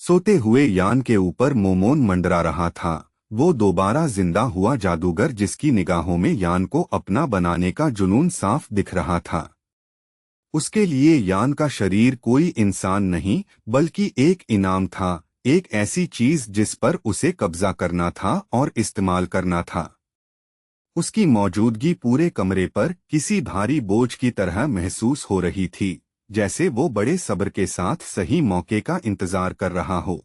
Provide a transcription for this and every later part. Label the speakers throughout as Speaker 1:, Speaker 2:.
Speaker 1: सोते हुए यान के ऊपर मोमोन मंडरा रहा था। वो दोबारा जिंदा हुआ जादूगर जिसकी निगाहों में यान को अपना बनाने का जुनून साफ दिख रहा था। उसके लिए यान का शरीर कोई इंसान नहीं बल्कि एक इनाम था, एक ऐसी चीज जिस पर उसे कब्जा करना था और इस्तेमाल करना था। उसकी मौजूदगी पूरे कमरे पर किसी भारी बोझ की तरह महसूस हो रही थी, जैसे वो बड़े सब्र के साथ सही मौके का इंतजार कर रहा हो।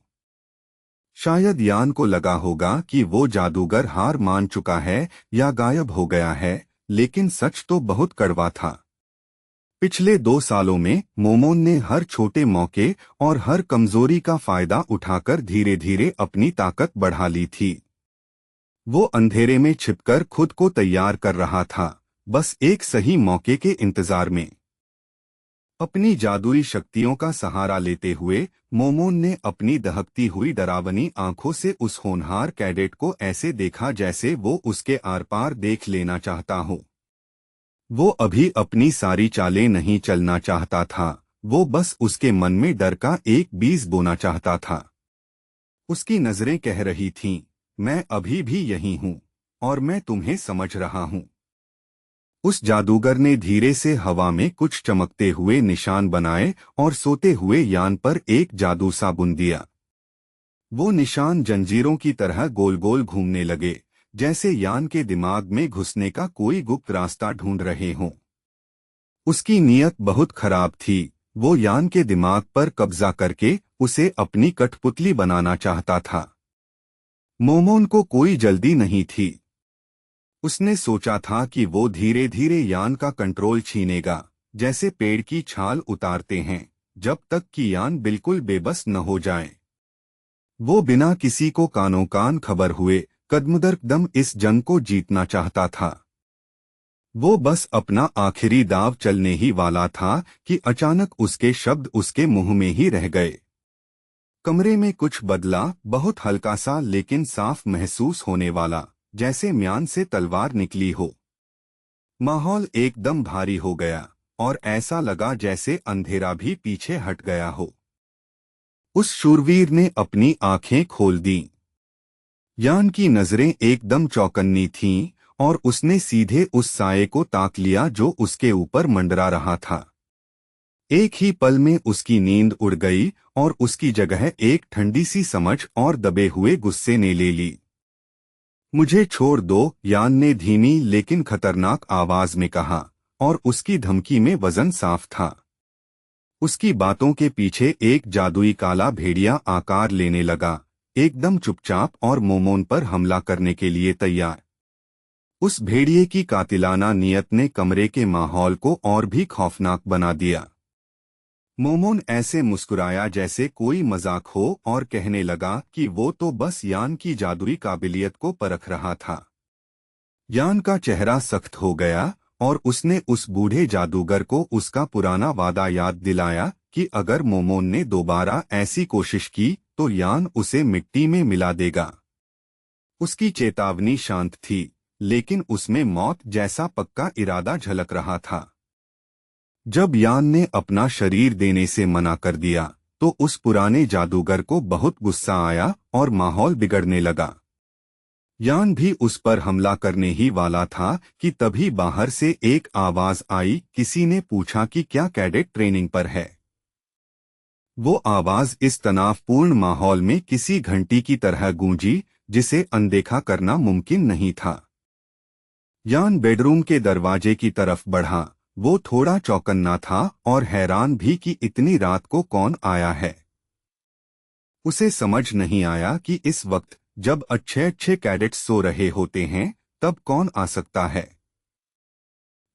Speaker 1: शायद यान को लगा होगा कि वो जादूगर हार मान चुका है या गायब हो गया है, लेकिन सच तो बहुत कड़वा था। पिछले 2 सालों में मोमोन ने हर छोटे मौके और हर कमजोरी का फायदा उठाकर धीरे धीरे अपनी ताकत बढ़ा ली थी। वो अंधेरे में छिपकर खुद को तैयार कर रहा था, बस एक सही मौके के इंतजार में। अपनी जादुई शक्तियों का सहारा लेते हुए मोमोन ने अपनी दहकती हुई डरावनी आंखों से उस होनहार कैडेट को ऐसे देखा जैसे वो उसके आर पार देख लेना चाहता हो। वो अभी अपनी सारी चालें नहीं चलना चाहता था, वो बस उसके मन में डर का एक बीज बोना चाहता था। उसकी नजरें कह रही थीं, मैं अभी भी यही हूं और मैं तुम्हें समझ रहा हूं। उस जादूगर ने धीरे से हवा में कुछ चमकते हुए निशान बनाए और सोते हुए यान पर एक जादू सा बुन दिया। वो निशान जंजीरों की तरह गोल गोल घूमने लगे, जैसे यान के दिमाग में घुसने का कोई गुप्त रास्ता ढूंढ रहे हों। उसकी नीयत बहुत खराब थी, वो यान के दिमाग पर कब्जा करके उसे अपनी कठपुतली बनाना चाहता था। मोमोन को कोई जल्दी नहीं थी। उसने सोचा था कि वो धीरे धीरे यान का कंट्रोल छीनेगा, जैसे पेड़ की छाल उतारते हैं, जब तक कि यान बिल्कुल बेबस न हो जाए। वो बिना किसी को कानों कान खबर हुए कदम इस जंग को जीतना चाहता था। वो बस अपना आखिरी दाव चलने ही वाला था कि अचानक उसके शब्द उसके मुंह में ही रह गए। कमरे में कुछ बदला, बहुत हल्का सा लेकिन साफ महसूस होने वाला, जैसे म्यान से तलवार निकली हो। माहौल एकदम भारी हो गया और ऐसा लगा जैसे अंधेरा भी पीछे हट गया हो। उस शूरवीर ने अपनी आंखें खोल दी। यान की नजरें एकदम चौकन्नी थीं और उसने सीधे उस साये को ताक लिया जो उसके ऊपर मंडरा रहा था। एक ही पल में उसकी नींद उड़ गई और उसकी जगह एक ठंडी सी समझ और दबे हुए गुस्से ने ले ली। मुझे छोड़ दो, यान ने धीमी लेकिन खतरनाक आवाज में कहा, और उसकी धमकी में वजन साफ था। उसकी बातों के पीछे एक जादुई काला भेड़िया आकार लेने लगा, एकदम चुपचाप और मोमोन पर हमला करने के लिए तैयार। उस भेड़िए की कातिलाना नियत ने कमरे के माहौल को और भी खौफनाक बना दिया। मोमोन ऐसे मुस्कुराया जैसे कोई मजाक हो और कहने लगा कि वो तो बस यान की जादुई काबिलियत को परख रहा था। यान का चेहरा सख्त हो गया और उसने उस बूढ़े जादूगर को उसका पुराना वादा याद दिलाया कि अगर मोमोन ने दोबारा ऐसी कोशिश की तो यान उसे मिट्टी में मिला देगा। उसकी चेतावनी शांत थी, लेकिन उसमें मौत जैसा पक्का इरादा झलक रहा था। जब यान ने अपना शरीर देने से मना कर दिया तो उस पुराने जादूगर को बहुत गुस्सा आया और माहौल बिगड़ने लगा। यान भी उस पर हमला करने ही वाला था कि तभी बाहर से एक आवाज आई। किसी ने पूछा कि क्या कैडेट ट्रेनिंग पर है। वो आवाज इस तनावपूर्ण माहौल में किसी घंटी की तरह गूंजी जिसे अनदेखा करना मुमकिन नहीं था। यान बेडरूम के दरवाजे की तरफ बढ़ा। वो थोड़ा चौकन्ना था और हैरान भी कि इतनी रात को कौन आया है। उसे समझ नहीं आया कि इस वक्त जब अच्छे अच्छे कैडेट्स सो रहे होते हैं तब कौन आ सकता है।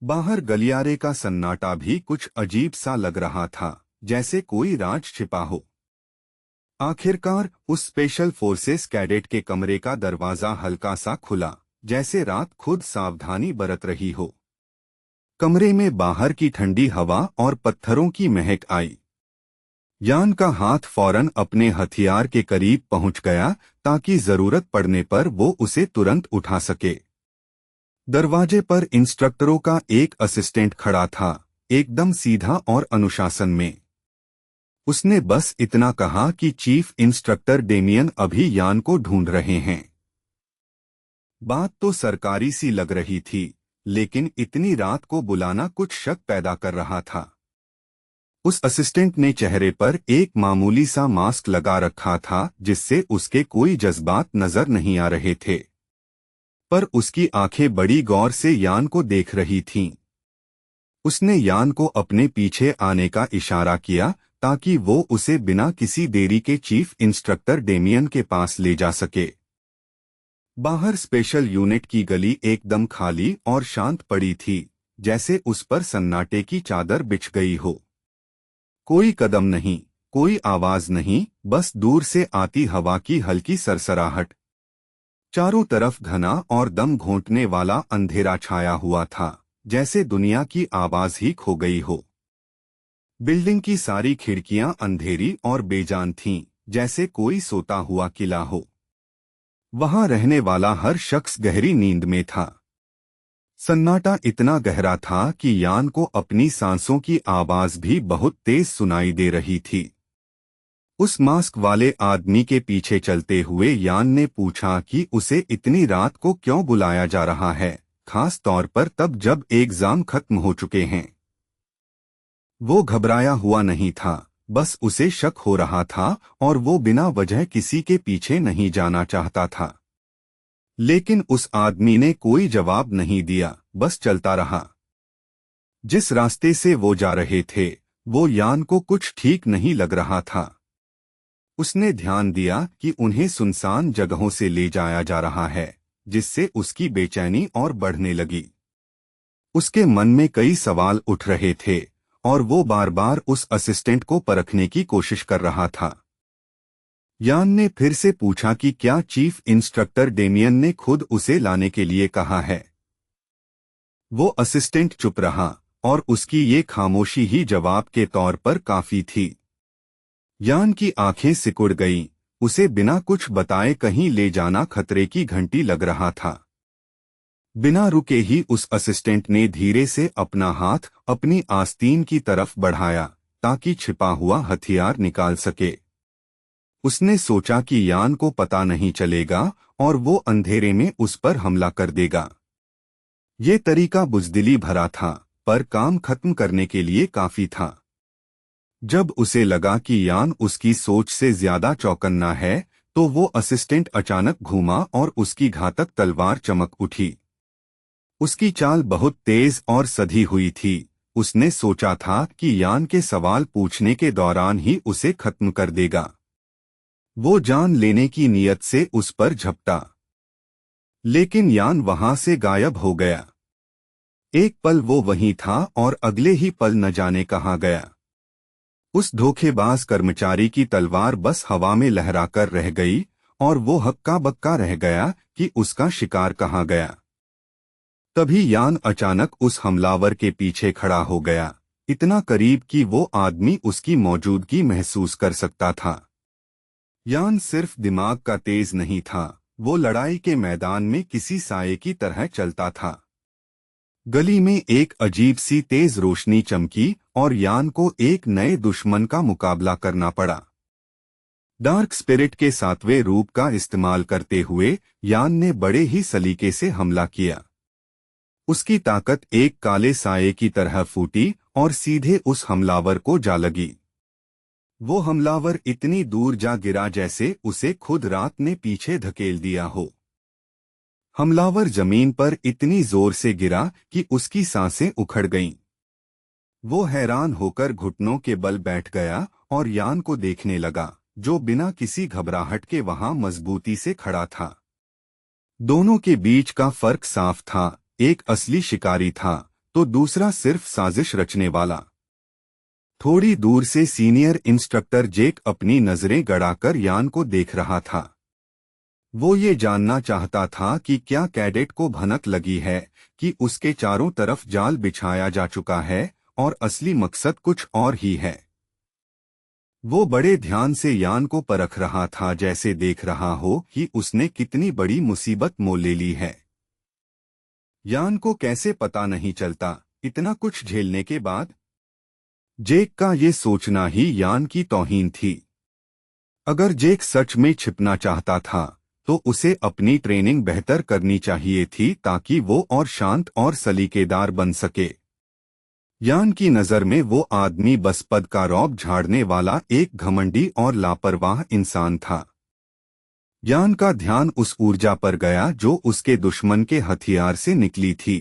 Speaker 1: बाहर गलियारे का सन्नाटा भी कुछ अजीब सा लग रहा था, जैसे कोई राज छिपा हो। आखिरकार उस स्पेशल फोर्सेस कैडेट के कमरे का दरवाजा हल्का सा खुला, जैसे रात खुद सावधानी बरत रही हो। कमरे में बाहर की ठंडी हवा और पत्थरों की महक आई। यान का हाथ फौरन अपने हथियार के करीब पहुंच गया ताकि जरूरत पड़ने पर वो उसे तुरंत उठा सके। दरवाजे पर इंस्ट्रक्टरों का एक असिस्टेंट खड़ा था, एकदम सीधा और अनुशासन में। उसने बस इतना कहा कि चीफ इंस्ट्रक्टर डेमियन अभी यान को ढूंढ रहे हैं। बात तो सरकारी सी लग रही थी, लेकिन इतनी रात को बुलाना कुछ शक पैदा कर रहा था। उस असिस्टेंट ने चेहरे पर एक मामूली सा मास्क लगा रखा था जिससे उसके कोई जज्बात नजर नहीं आ रहे थे, पर उसकी आंखें बड़ी गौर से यान को देख रही थीं। उसने यान को अपने पीछे आने का इशारा किया ताकि वो उसे बिना किसी देरी के चीफ इंस्ट्रक्टर डेमियन के पास ले जा सके। बाहर स्पेशल यूनिट की गली एकदम खाली और शांत पड़ी थी, जैसे उस पर सन्नाटे की चादर बिछ गई हो। कोई कदम नहीं, कोई आवाज नहीं, बस दूर से आती हवा की हल्की सरसराहट। चारों तरफ घना और दम घोंटने वाला अंधेरा छाया हुआ था, जैसे दुनिया की आवाज ही खो गई हो। बिल्डिंग की सारी खिड़कियां अंधेरी और बेजान थीं, जैसे कोई सोता हुआ किला हो। वहां रहने वाला हर शख्स गहरी नींद में था। सन्नाटा इतना गहरा था कि यान को अपनी सांसों की आवाज भी बहुत तेज सुनाई दे रही थी। उस मास्क वाले आदमी के पीछे चलते हुए यान ने पूछा कि उसे इतनी रात को क्यों बुलाया जा रहा है, खास तौर पर तब जब एग्जाम खत्म हो चुके हैं। वो घबराया हुआ नहीं था, बस उसे शक हो रहा था और वो बिना वजह किसी के पीछे नहीं जाना चाहता था। लेकिन उस आदमी ने कोई जवाब नहीं दिया, बस चलता रहा। जिस रास्ते से वो जा रहे थे, वो यान को कुछ ठीक नहीं लग रहा था। उसने ध्यान दिया कि उन्हें सुनसान जगहों से ले जाया जा रहा है, जिससे उसकी बेचैनी और बढ़ने लगी। उसके मन में कई सवाल उठ रहे थे और वो बार बार उस असिस्टेंट को परखने की कोशिश कर रहा था। यान ने फिर से पूछा कि क्या चीफ इंस्ट्रक्टर डेमियन ने खुद उसे लाने के लिए कहा है। वो असिस्टेंट चुप रहा और उसकी ये खामोशी ही जवाब के तौर पर काफी थी। यान की आंखें सिकुड़ गईं, उसे बिना कुछ बताए कहीं ले जाना खतरे की घंटी लग रहा था। बिना रुके ही उस असिस्टेंट ने धीरे से अपना हाथ अपनी आस्तीन की तरफ बढ़ाया ताकि छिपा हुआ हथियार निकाल सके। उसने सोचा कि यान को पता नहीं चलेगा और वो अंधेरे में उस पर हमला कर देगा। ये तरीका बुज़दिली भरा था, पर काम खत्म करने के लिए काफी था। जब उसे लगा कि यान उसकी सोच से ज्यादा चौकन्ना है, तो वो असिस्टेंट अचानक घूमा और उसकी घातक तलवार चमक उठी। उसकी चाल बहुत तेज और सधी हुई थी। उसने सोचा था कि यान के सवाल पूछने के दौरान ही उसे खत्म कर देगा। वो जान लेने की नीयत से उस पर झपटा, लेकिन यान वहां से गायब हो गया। एक पल वो वहीं था और अगले ही पल न जाने कहाँ गया। उस धोखेबाज कर्मचारी की तलवार बस हवा में लहराकर रह गई और वो हक्का बक्का रह गया कि उसका शिकार कहाँ गया। तभी यान अचानक उस हमलावर के पीछे खड़ा हो गया, इतना करीब कि वो आदमी उसकी मौजूदगी महसूस कर सकता था। यान सिर्फ दिमाग का तेज नहीं था, वो लड़ाई के मैदान में किसी साये की तरह चलता था। गली में एक अजीब सी तेज रोशनी चमकी और यान को एक नए दुश्मन का मुकाबला करना पड़ा। डार्क स्पिरिट के 7वें रूप का इस्तेमाल करते हुए यान ने बड़े ही सलीके से हमला किया। उसकी ताकत एक काले साये की तरह फूटी और सीधे उस हमलावर को जा लगी। वो हमलावर इतनी दूर जा गिरा जैसे उसे खुद रात ने पीछे धकेल दिया हो। हमलावर जमीन पर इतनी जोर से गिरा कि उसकी सांसें उखड़ गईं। वो हैरान होकर घुटनों के बल बैठ गया और यान को देखने लगा, जो बिना किसी घबराहट के वहां मजबूती से खड़ा था। दोनों के बीच का फर्क साफ था, एक असली शिकारी था तो दूसरा सिर्फ साजिश रचने वाला। थोड़ी दूर से सीनियर इंस्ट्रक्टर जेक अपनी नजरें गड़ाकर यान को देख रहा था। वो ये जानना चाहता था कि क्या कैडेट को भनक लगी है कि उसके चारों तरफ जाल बिछाया जा चुका है और असली मकसद कुछ और ही है। वो बड़े ध्यान से यान को परख रहा था, जैसे देख रहा हो कि उसने कितनी बड़ी मुसीबत मोल ले ली है। यान को कैसे पता नहीं चलता, इतना कुछ झेलने के बाद। जेक का ये सोचना ही यान की तौहीन थी। अगर जेक सच में छिपना चाहता था तो उसे अपनी ट्रेनिंग बेहतर करनी चाहिए थी ताकि वो और शांत और सलीकेदार बन सके। यान की नज़र में वो आदमी बस पद का रौब झाड़ने वाला एक घमंडी और लापरवाह इंसान था। यान का ध्यान उस ऊर्जा पर गया जो उसके दुश्मन के हथियार से निकली थी।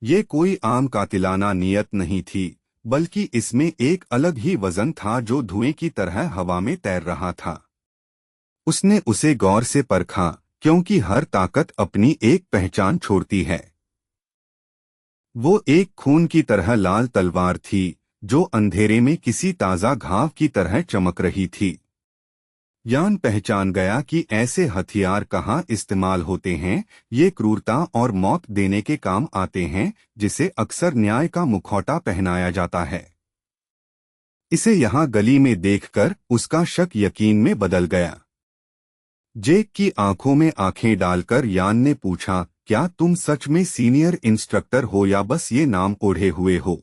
Speaker 1: ये कोई आम कातिलाना नियत नहीं थी, बल्कि इसमें एक अलग ही वजन था जो धुएं की तरह हवा में तैर रहा था। उसने उसे गौर से परखा, क्योंकि हर ताकत अपनी एक पहचान छोड़ती है। वो एक खून की तरह लाल तलवार थी जो अंधेरे में किसी ताज़ा घाव की तरह चमक रही थी। यान पहचान गया कि ऐसे हथियार कहाँ इस्तेमाल होते हैं। ये क्रूरता और मौत देने के काम आते हैं, जिसे अक्सर न्याय का मुखौटा पहनाया जाता है। इसे यहाँ गली में देखकर उसका शक यकीन में बदल गया। जेक की आंखों में आंखें डालकर यान ने पूछा, क्या तुम सच में सीनियर इंस्ट्रक्टर हो या बस ये नाम ओढ़े हुए हो?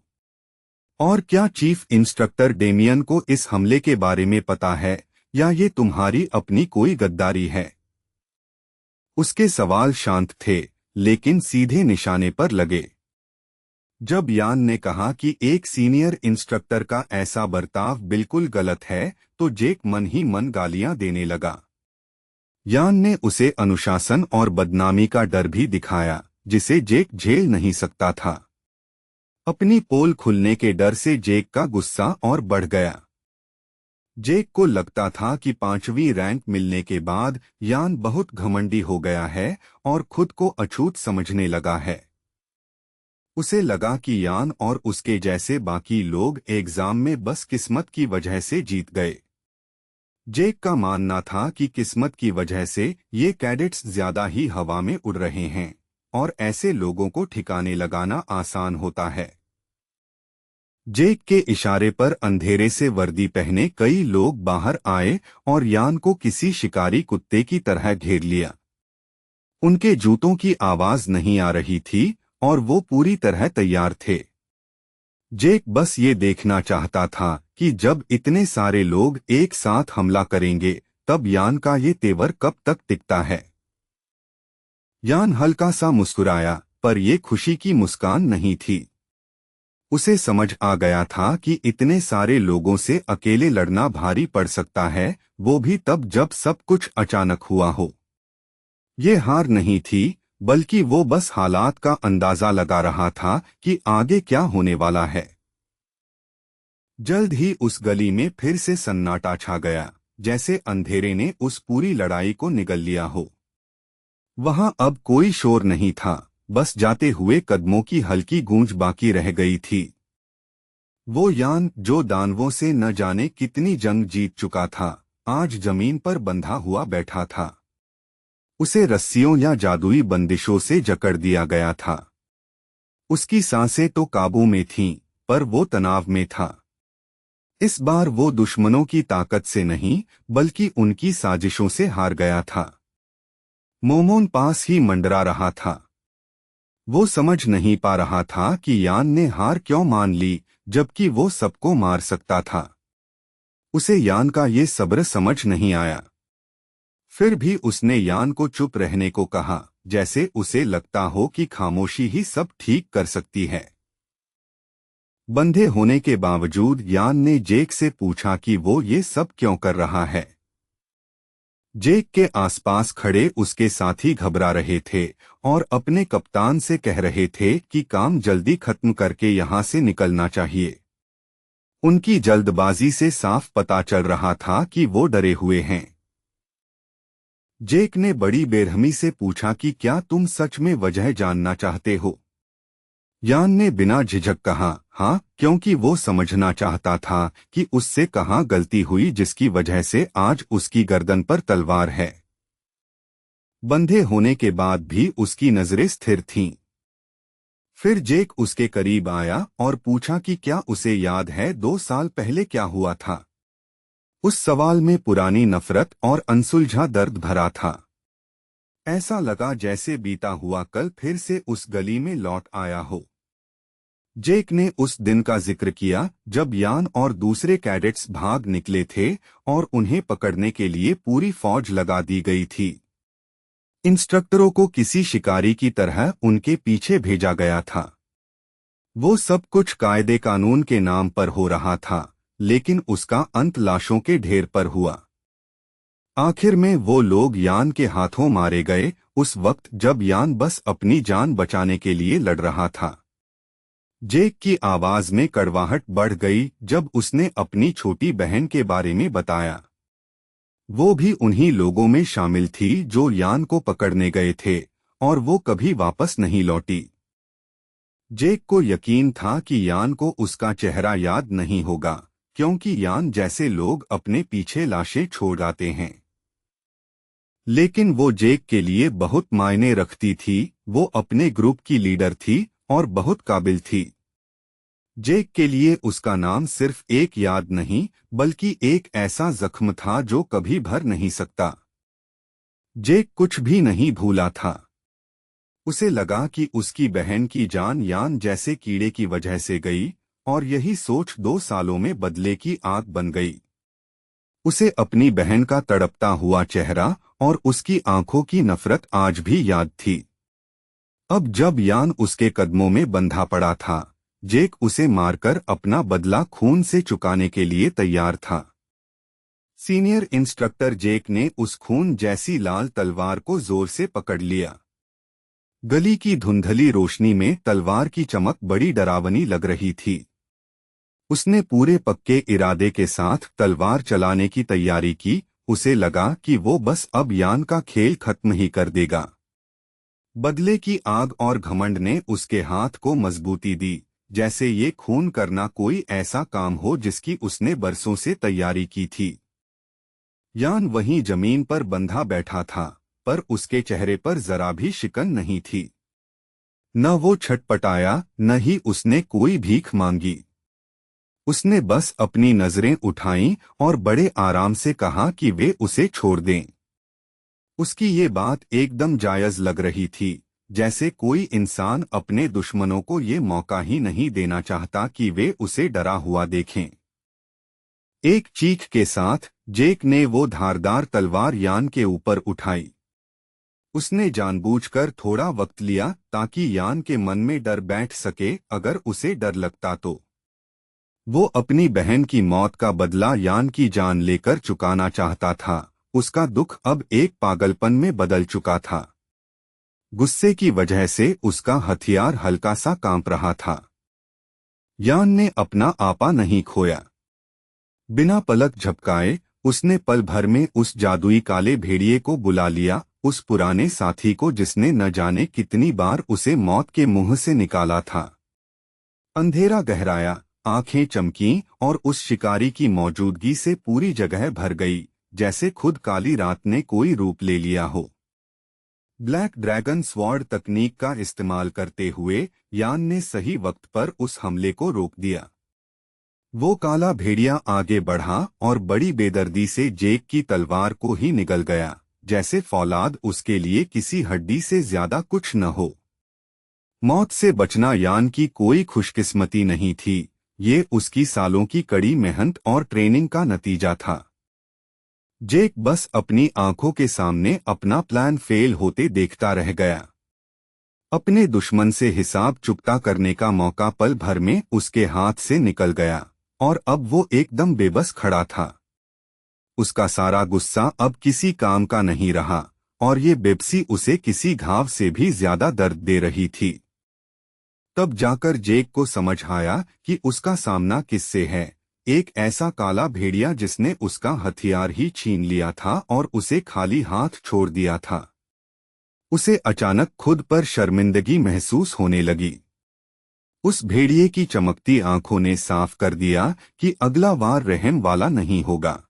Speaker 1: और क्या चीफ इंस्ट्रक्टर डेमियन को इस हमले के बारे में पता है, या ये तुम्हारी अपनी कोई गद्दारी है? उसके सवाल शांत थे, लेकिन सीधे निशाने पर लगे। जब यान ने कहा कि एक सीनियर इंस्ट्रक्टर का ऐसा बर्ताव बिल्कुल गलत है, तो जेक मन ही मन गालियां देने लगा। यान ने उसे अनुशासन और बदनामी का डर भी दिखाया, जिसे जेक झेल नहीं सकता था। अपनी पोल खुलने के डर से जेक का गुस्सा और बढ़ गया। जेक को लगता था कि 5वीं रैंक मिलने के बाद यान बहुत घमंडी हो गया है और खुद को अछूत समझने लगा है। उसे लगा कि यान और उसके जैसे बाकी लोग एग्जाम में बस किस्मत की वजह से जीत गए। जेक का मानना था कि किस्मत की वजह से ये कैडेट्स ज्यादा ही हवा में उड़ रहे हैं, और ऐसे लोगों को ठिकाने लगाना आसान होता है। जेक के इशारे पर अंधेरे से वर्दी पहने कई लोग बाहर आए और यान को किसी शिकारी कुत्ते की तरह घेर लिया। उनके जूतों की आवाज नहीं आ रही थी और वो पूरी तरह तैयार थे। जेक बस ये देखना चाहता था कि जब इतने सारे लोग एक साथ हमला करेंगे तब यान का ये तेवर कब तक टिकता है। यान हल्का सा मुस्कुराया, पर ये खुशी की मुस्कान नहीं थी। उसे समझ आ गया था कि इतने सारे लोगों से अकेले लड़ना भारी पड़ सकता है, वो भी तब जब सब कुछ अचानक हुआ हो। ये हार नहीं थी, बल्कि वो बस हालात का अंदाजा लगा रहा था कि आगे क्या होने वाला है। जल्द ही उस गली में फिर से सन्नाटा छा गया, जैसे अंधेरे ने उस पूरी लड़ाई को निगल लिया हो। वहां अब कोई शोर नहीं था, बस जाते हुए कदमों की हल्की गूंज बाकी रह गई थी। वो यान जो दानवों से न जाने कितनी जंग जीत चुका था, आज जमीन पर बंधा हुआ बैठा था। उसे रस्सियों या जादुई बंदिशों से जकड़ दिया गया था। उसकी सांसें तो काबू में थीं, पर वो तनाव में था। इस बार वो दुश्मनों की ताकत से नहीं, बल्कि उनकी साजिशों से हार गया था। मोमोन पास ही मंडरा रहा था। वो समझ नहीं पा रहा था कि यान ने हार क्यों मान ली, जबकि वो सबको मार सकता था। उसे यान का ये सब्र समझ नहीं आया। फिर भी उसने यान को चुप रहने को कहा, जैसे उसे लगता हो कि खामोशी ही सब ठीक कर सकती है। बंधे होने के बावजूद यान ने जेक से पूछा कि वो ये सब क्यों कर रहा है। जेक के आसपास खड़े उसके साथी घबरा रहे थे और अपने कप्तान से कह रहे थे कि काम जल्दी खत्म करके यहाँ से निकलना चाहिए। उनकी जल्दबाजी से साफ पता चल रहा था कि वो डरे हुए हैं। जेक ने बड़ी बेरहमी से पूछा कि क्या तुम सच में वजह जानना चाहते हो? यान ने बिना झिझक कहा, हाँ, क्योंकि वो समझना चाहता था कि उससे कहाँ गलती हुई जिसकी वजह से आज उसकी गर्दन पर तलवार है। बंधे होने के बाद भी उसकी नजरें स्थिर थीं। फिर जेक उसके करीब आया और पूछा कि क्या उसे याद है 2 साल पहले क्या हुआ था। उस सवाल में पुरानी नफरत और अनसुलझा दर्द भरा था। ऐसा लगा जैसे बीता हुआ कल फिर से उस गली में लौट आया हो। जेक ने उस दिन का जिक्र किया जब यान और दूसरे कैडेट्स भाग निकले थे और उन्हें पकड़ने के लिए पूरी फौज लगा दी गई थी। इंस्ट्रक्टरों को किसी शिकारी की तरह उनके पीछे भेजा गया था। वो सब कुछ कायदे कानून के नाम पर हो रहा था, लेकिन उसका अंत लाशों के ढेर पर हुआ। आखिर में वो लोग यान के हाथों मारे गए, उस वक्त जब यान बस अपनी जान बचाने के लिए लड़ रहा था। जेक की आवाज में कड़वाहट बढ़ गई जब उसने अपनी छोटी बहन के बारे में बताया। वो भी उन्हीं लोगों में शामिल थी जो यान को पकड़ने गए थे और वो कभी वापस नहीं लौटी। जेक को यकीन था कि यान को उसका चेहरा याद नहीं होगा, क्योंकि यान जैसे लोग अपने पीछे लाशें छोड़ आते हैं। लेकिन वो जेक के लिए बहुत मायने रखती थी। वो अपने ग्रुप की लीडर थी और बहुत काबिल थी। जेक के लिए उसका नाम सिर्फ एक याद नहीं, बल्कि एक ऐसा जख्म था जो कभी भर नहीं सकता। जेक कुछ भी नहीं भूला था। उसे लगा कि उसकी बहन की जान यान जैसे कीड़े की वजह से गई, और यही सोच 2 सालों में बदले की आग बन गई। उसे अपनी बहन का तड़पता हुआ चेहरा और उसकी आंखों की नफरत आज भी याद थी। अब जब यान उसके कदमों में बंधा पड़ा था, जेक उसे मारकर अपना बदला खून से चुकाने के लिए तैयार था। सीनियर इंस्ट्रक्टर जेक ने उस खून जैसी लाल तलवार को जोर से पकड़ लिया। गली की धुंधली रोशनी में तलवार की चमक बड़ी डरावनी लग रही थी। उसने पूरे पक्के इरादे के साथ तलवार चलाने की तैयारी की। उसे लगा कि वो बस अब यान का खेल खत्म ही कर देगा। बदले की आग और घमंड ने उसके हाथ को मजबूती दी, जैसे ये खून करना कोई ऐसा काम हो जिसकी उसने बरसों से तैयारी की थी। यान वहीं जमीन पर बंधा बैठा था, पर उसके चेहरे पर जरा भी शिकन नहीं थी। न वो छटपटाया, न ही उसने कोई भीख मांगी। उसने बस अपनी नजरें उठाईं और बड़े आराम से कहा कि वे उसे छोड़ दें। उसकी ये बात एकदम जायज लग रही थी, जैसे कोई इंसान अपने दुश्मनों को ये मौका ही नहीं देना चाहता कि वे उसे डरा हुआ देखें। एक चीख के साथ जेक ने वो धारदार तलवार यान के ऊपर उठाई। उसने जानबूझकर थोड़ा वक्त लिया ताकि यान के मन में डर बैठ सके। अगर उसे डर लगता तो वो अपनी बहन की मौत का बदला यान की जान लेकर चुकाना चाहता था। उसका दुख अब एक पागलपन में बदल चुका था। गुस्से की वजह से उसका हथियार हल्का सा कांप रहा था। यान ने अपना आपा नहीं खोया। बिना पलक झपकाए उसने पल भर में उस जादुई काले भेड़िए को बुला लिया, उस पुराने साथी को जिसने न जाने कितनी बार उसे मौत के मुंह से निकाला था। अंधेरा गहराया, आंखें चमकीं और उस शिकारी की मौजूदगी से पूरी जगह भर गई, जैसे खुद काली रात ने कोई रूप ले लिया हो। ब्लैक ड्रैगन स्वॉर्ड तकनीक का इस्तेमाल करते हुए यान ने सही वक्त पर उस हमले को रोक दिया। वो काला भेड़िया आगे बढ़ा और बड़ी बेदर्दी से जेक की तलवार को ही निगल गया, जैसे फौलाद उसके लिए किसी हड्डी से ज्यादा कुछ न हो। मौत से बचना यान की कोई खुशकिस्मती नहीं थी, ये उसकी सालों की कड़ी मेहनत और ट्रेनिंग का नतीजा था। जेक बस अपनी आंखों के सामने अपना प्लान फेल होते देखता रह गया। अपने दुश्मन से हिसाब चुकता करने का मौका पल भर में उसके हाथ से निकल गया और अब वो एकदम बेबस खड़ा था। उसका सारा गुस्सा अब किसी काम का नहीं रहा और ये बेबसी उसे किसी घाव से भी ज्यादा दर्द दे रही थी। तब जाकर जेक को समझ आया कि उसका सामना किससे है, एक ऐसा काला भेड़िया जिसने उसका हथियार ही छीन लिया था और उसे खाली हाथ छोड़ दिया था। उसे अचानक खुद पर शर्मिंदगी महसूस होने लगी। उस भेड़िए की चमकती आंखों ने साफ कर दिया कि अगला वार रहम वाला नहीं होगा।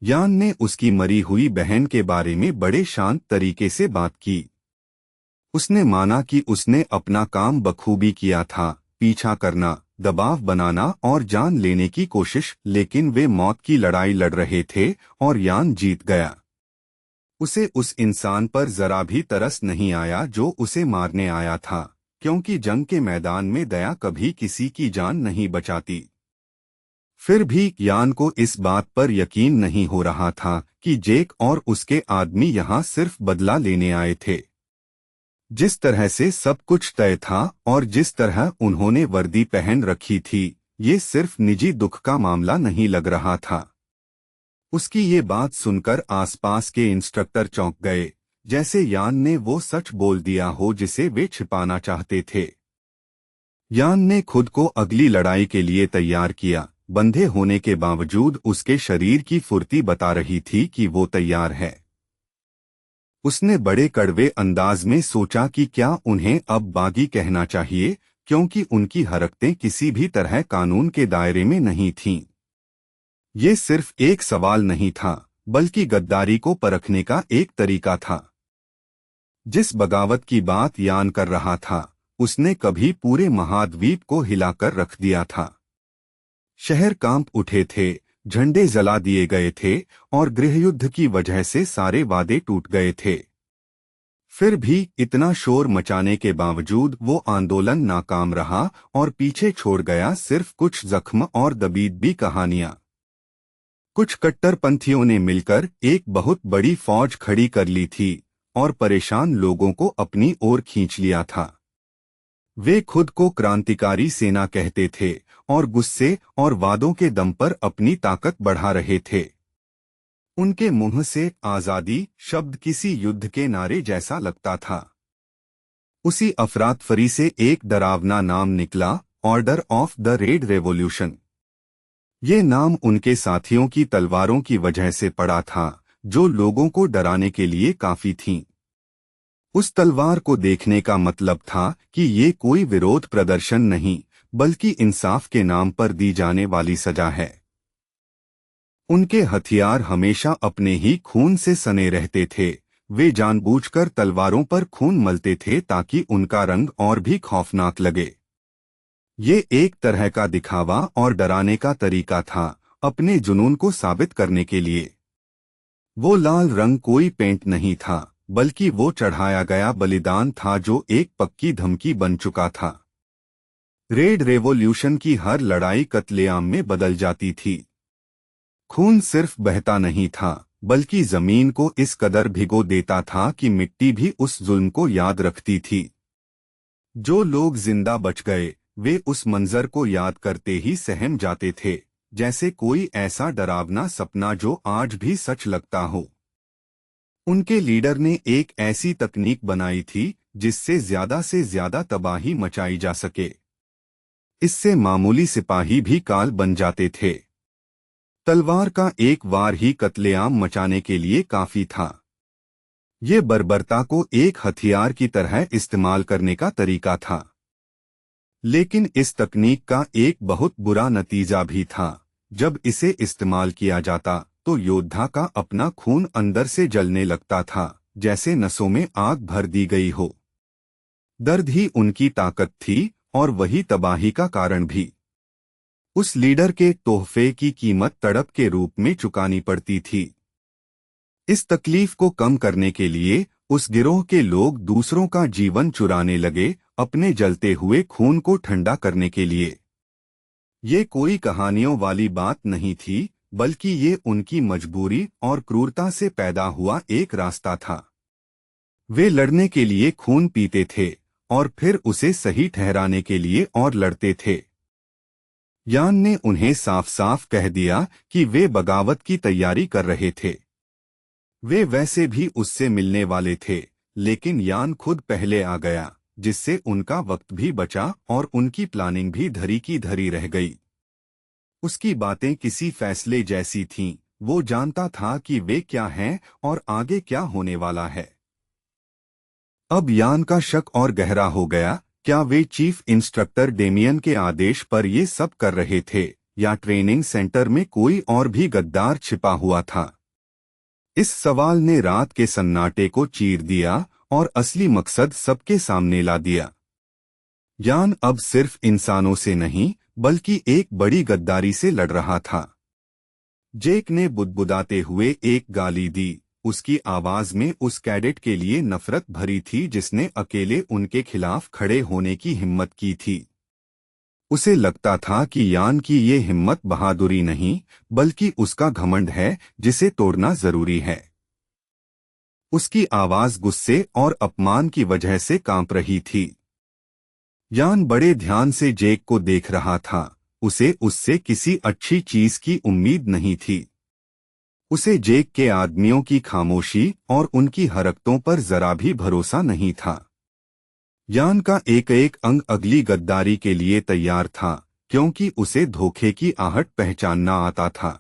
Speaker 1: यान ने उसकी मरी हुई बहन के बारे में बड़े शांत तरीके से बात की। उसने माना कि उसने अपना काम बखूबी किया था, पीछा करना, दबाव बनाना और जान लेने की कोशिश, लेकिन वे मौत की लड़ाई लड़ रहे थे और यान जीत गया। उसे उस इंसान पर जरा भी तरस नहीं आया जो उसे मारने आया था, क्योंकि जंग के मैदान में दया कभी किसी की जान नहीं बचाती। फिर भी यान को इस बात पर यकीन नहीं हो रहा था कि जेक और उसके आदमी यहाँ सिर्फ बदला लेने आए थे। जिस तरह से सब कुछ तय था और जिस तरह उन्होंने वर्दी पहन रखी थी, ये सिर्फ निजी दुख का मामला नहीं लग रहा था। उसकी ये बात सुनकर आसपास के इंस्ट्रक्टर चौंक गए, जैसे यान ने वो सच बोल दिया हो जिसे वे छिपाना चाहते थे। यान ने खुद को अगली लड़ाई के लिए तैयार किया। बंधे होने के बावजूद उसके शरीर की फुर्ती बता रही थी कि वो तैयार है। उसने बड़े कड़वे अंदाज में सोचा कि क्या उन्हें अब बागी कहना चाहिए, क्योंकि उनकी हरकतें किसी भी तरह कानून के दायरे में नहीं थीं। ये सिर्फ एक सवाल नहीं था, बल्कि गद्दारी को परखने का एक तरीका था। जिस बगावत की बात यान कर रहा था, उसने कभी पूरे महाद्वीप को हिलाकर रख दिया था। शहर कांप उठे थे, झंडे जला दिए गए थे और गृहयुद्ध की वजह से सारे वादे टूट गए थे। फिर भी इतना शोर मचाने के बावजूद वो आंदोलन नाकाम रहा और पीछे छोड़ गया सिर्फ कुछ जख्म और दबीदबी कहानियां। कुछ कट्टरपंथियों ने मिलकर एक बहुत बड़ी फौज खड़ी कर ली थी और परेशान लोगों को अपनी ओर खींच लिया था। वे खुद को क्रांतिकारी सेना कहते थे और गुस्से और वादों के दम पर अपनी ताकत बढ़ा रहे थे। उनके मुंह से आजादी शब्द किसी युद्ध के नारे जैसा लगता था। उसी अफरातफरी से एक डरावना नाम निकला, order of the red revolution. ये नाम उनके साथियों की तलवारों की वजह से पड़ा था, जो लोगों को डराने के लिए काफी थीं। उस तलवार को देखने का मतलब था कि ये कोई विरोध प्रदर्शन नहीं, बल्कि इंसाफ के नाम पर दी जाने वाली सजा है। उनके हथियार हमेशा अपने ही खून से सने रहते थे। वे जानबूझकर तलवारों पर खून मलते थे ताकि उनका रंग और भी खौफनाक लगे। ये एक तरह का दिखावा और डराने का तरीका था, अपने जुनून को साबित करने के लिए। वो लाल रंग कोई पेंट नहीं था, बल्कि वो चढ़ाया गया बलिदान था जो एक पक्की धमकी बन चुका था। रेड रेवोल्यूशन की हर लड़ाई कत्लेआम में बदल जाती थी। खून सिर्फ बहता नहीं था, बल्कि जमीन को इस कदर भिगो देता था कि मिट्टी भी उस जुल्म को याद रखती थी। जो लोग जिंदा बच गए, वे उस मंजर को याद करते ही सहम जाते थे, जैसे कोई ऐसा डरावना सपना जो आज भी सच लगता हो। उनके लीडर ने एक ऐसी तकनीक बनाई थी जिससे से ज्यादा तबाही मचाई जा सके। इससे मामूली सिपाही भी काल बन जाते थे। तलवार का एक वार ही कत्लेआम मचाने के लिए काफी था। ये बर्बरता को एक हथियार की तरह इस्तेमाल करने का तरीका था। लेकिन इस तकनीक का एक बहुत बुरा नतीजा भी था। जब इसे इस्तेमाल किया जाता तो योद्धा का अपना खून अंदर से जलने लगता था, जैसे नसों में आग भर दी गई हो। दर्द ही उनकी ताकत थी और वही तबाही का कारण भी। उस लीडर के तोहफे की कीमत तड़प के रूप में चुकानी पड़ती थी। इस तकलीफ को कम करने के लिए उस गिरोह के लोग दूसरों का जीवन चुराने लगे, अपने जलते हुए खून को ठंडा करने के लिए। ये कोई कहानियों वाली बात नहीं थी, बल्कि ये उनकी मजबूरी और क्रूरता से पैदा हुआ एक रास्ता था। वे लड़ने के लिए खून पीते थे और फिर उसे सही ठहराने के लिए और लड़ते थे। यान ने उन्हें साफ साफ कह दिया कि वे बगावत की तैयारी कर रहे थे। वे वैसे भी उससे मिलने वाले थे, लेकिन यान खुद पहले आ गया, जिससे उनका वक्त भी बचा और उनकी प्लानिंग भी धरी की धरी रह गई। उसकी बातें किसी फैसले जैसी थीं। वो जानता था कि वे क्या हैं और आगे क्या होने वाला है। अब यान का शक और गहरा हो गया। क्या वे चीफ इंस्ट्रक्टर डेमियन के आदेश पर ये सब कर रहे थे, या ट्रेनिंग सेंटर में कोई और भी गद्दार छिपा हुआ था? इस सवाल ने रात के सन्नाटे को चीर दिया और असली मकसद सबके सामने ला दिया। यान अब सिर्फ इंसानों से नहीं, बल्कि एक बड़ी गद्दारी से लड़ रहा था। जेक ने बुदबुदाते हुए एक गाली दी, उसकी आवाज में उस कैडेट के लिए नफरत भरी थी जिसने अकेले उनके खिलाफ खड़े होने की हिम्मत की थी। उसे लगता था कि यान की ये हिम्मत बहादुरी नहीं, बल्कि उसका घमंड है जिसे तोड़ना जरूरी है। उसकी आवाज गुस्से और अपमान की वजह से कांप रही थी। यान बड़े ध्यान से जेक को देख रहा था। उसे उससे किसी अच्छी चीज की उम्मीद नहीं थी। उसे जेक के आदमियों की खामोशी और उनकी हरकतों पर जरा भी भरोसा नहीं था। यान का एक एक अंग अगली गद्दारी के लिए तैयार था, क्योंकि उसे धोखे की आहट पहचानना आता था।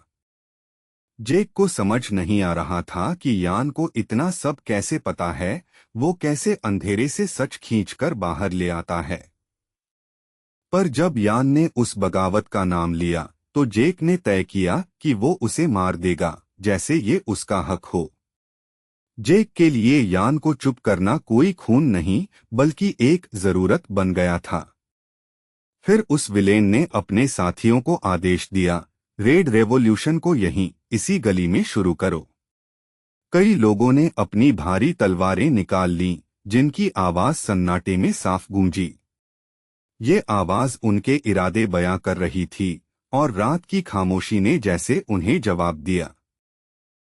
Speaker 1: जेक को समझ नहीं आ रहा था कि यान को इतना सब कैसे पता है, वो कैसे अंधेरे से सच खींचकर बाहर ले आता है। पर जब यान ने उस बगावत का नाम लिया, तो जेक ने तय किया कि वो उसे मार देगा, जैसे ये उसका हक हो। जेक के लिए यान को चुप करना कोई खून नहीं, बल्कि एक जरूरत बन गया था। फिर उस विलेन ने अपने साथियों को आदेश दिया, रेड रेवोल्यूशन को यहीं इसी गली में शुरू करो। कई लोगों ने अपनी भारी तलवारें निकाल लीं, जिनकी आवाज सन्नाटे में साफ गूंजी। ये आवाज उनके इरादे बयां कर रही थी, और रात की खामोशी ने जैसे उन्हें जवाब दिया।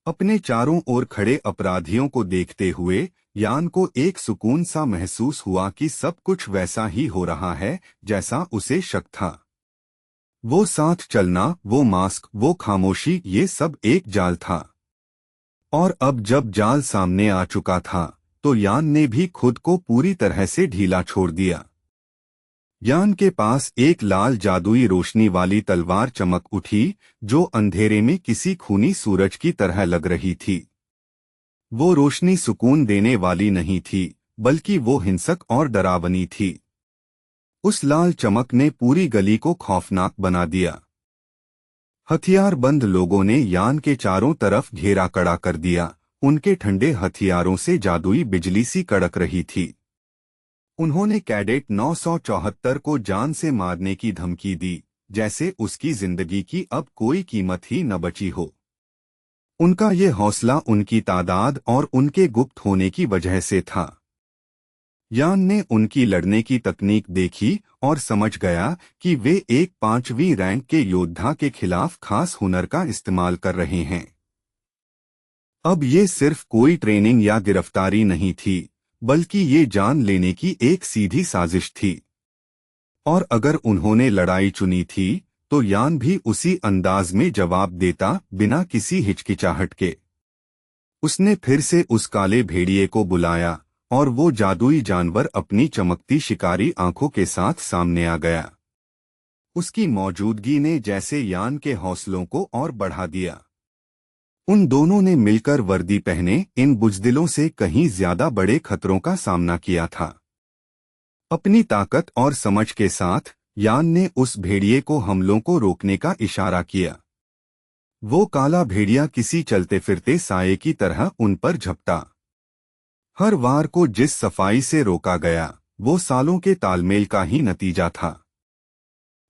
Speaker 1: अपने चारों ओर खड़े अपराधियों को देखते हुए यान को एक सुकून सा महसूस हुआ कि सब कुछ वैसा ही हो रहा है जैसा उसे शक था। वो साथ चलना, वो मास्क, वो खामोशी, ये सब एक जाल था। और अब जब जाल सामने आ चुका था, तो यान ने भी खुद को पूरी तरह से ढीला छोड़ दिया। यान के पास एक लाल जादुई रोशनी वाली तलवार चमक उठी, जो अंधेरे में किसी खूनी सूरज की तरह लग रही थी। वो रोशनी सुकून देने वाली नहीं थी, बल्कि वो हिंसक और डरावनी थी। उस लाल चमक ने पूरी गली को खौफनाक बना दिया। हथियारबंद लोगों ने यान के चारों तरफ घेरा कड़ा कर दिया। उनके ठंडे हथियारों से जादुई बिजली सी कड़क रही थी। उन्होंने कैडेट 974 को जान से मारने की धमकी दी, जैसे उसकी जिंदगी की अब कोई कीमत ही न बची हो। उनका ये हौसला उनकी तादाद और उनके गुप्त होने की वजह से था। यान ने उनकी लड़ने की तकनीक देखी और समझ गया कि वे एक 5वीं रैंक के योद्धा के खिलाफ खास हुनर का इस्तेमाल कर रहे हैं। अब ये सिर्फ कोई ट्रेनिंग या गिरफ्तारी नहीं थी, बल्कि ये जान लेने की एक सीधी साजिश थी। और अगर उन्होंने लड़ाई चुनी थी, तो यान भी उसी अंदाज में जवाब देता, बिना किसी हिचकिचाहट के। उसने फिर से उस काले भेड़िए को बुलाया, और वो जादुई जानवर अपनी चमकती शिकारी आंखों के साथ सामने आ गया। उसकी मौजूदगी ने जैसे यान के हौसलों को और बढ़ा दिया। उन दोनों ने मिलकर वर्दी पहने इन बुज़दिलों से कहीं ज्यादा बड़े खतरों का सामना किया था। अपनी ताकत और समझ के साथ यान ने उस भेड़िए को हमलों को रोकने का इशारा किया। वो काला भेड़िया किसी चलते फिरते साये की तरह उन पर झपटा। हर वार को जिस सफाई से रोका गया, वो सालों के तालमेल का ही नतीजा था।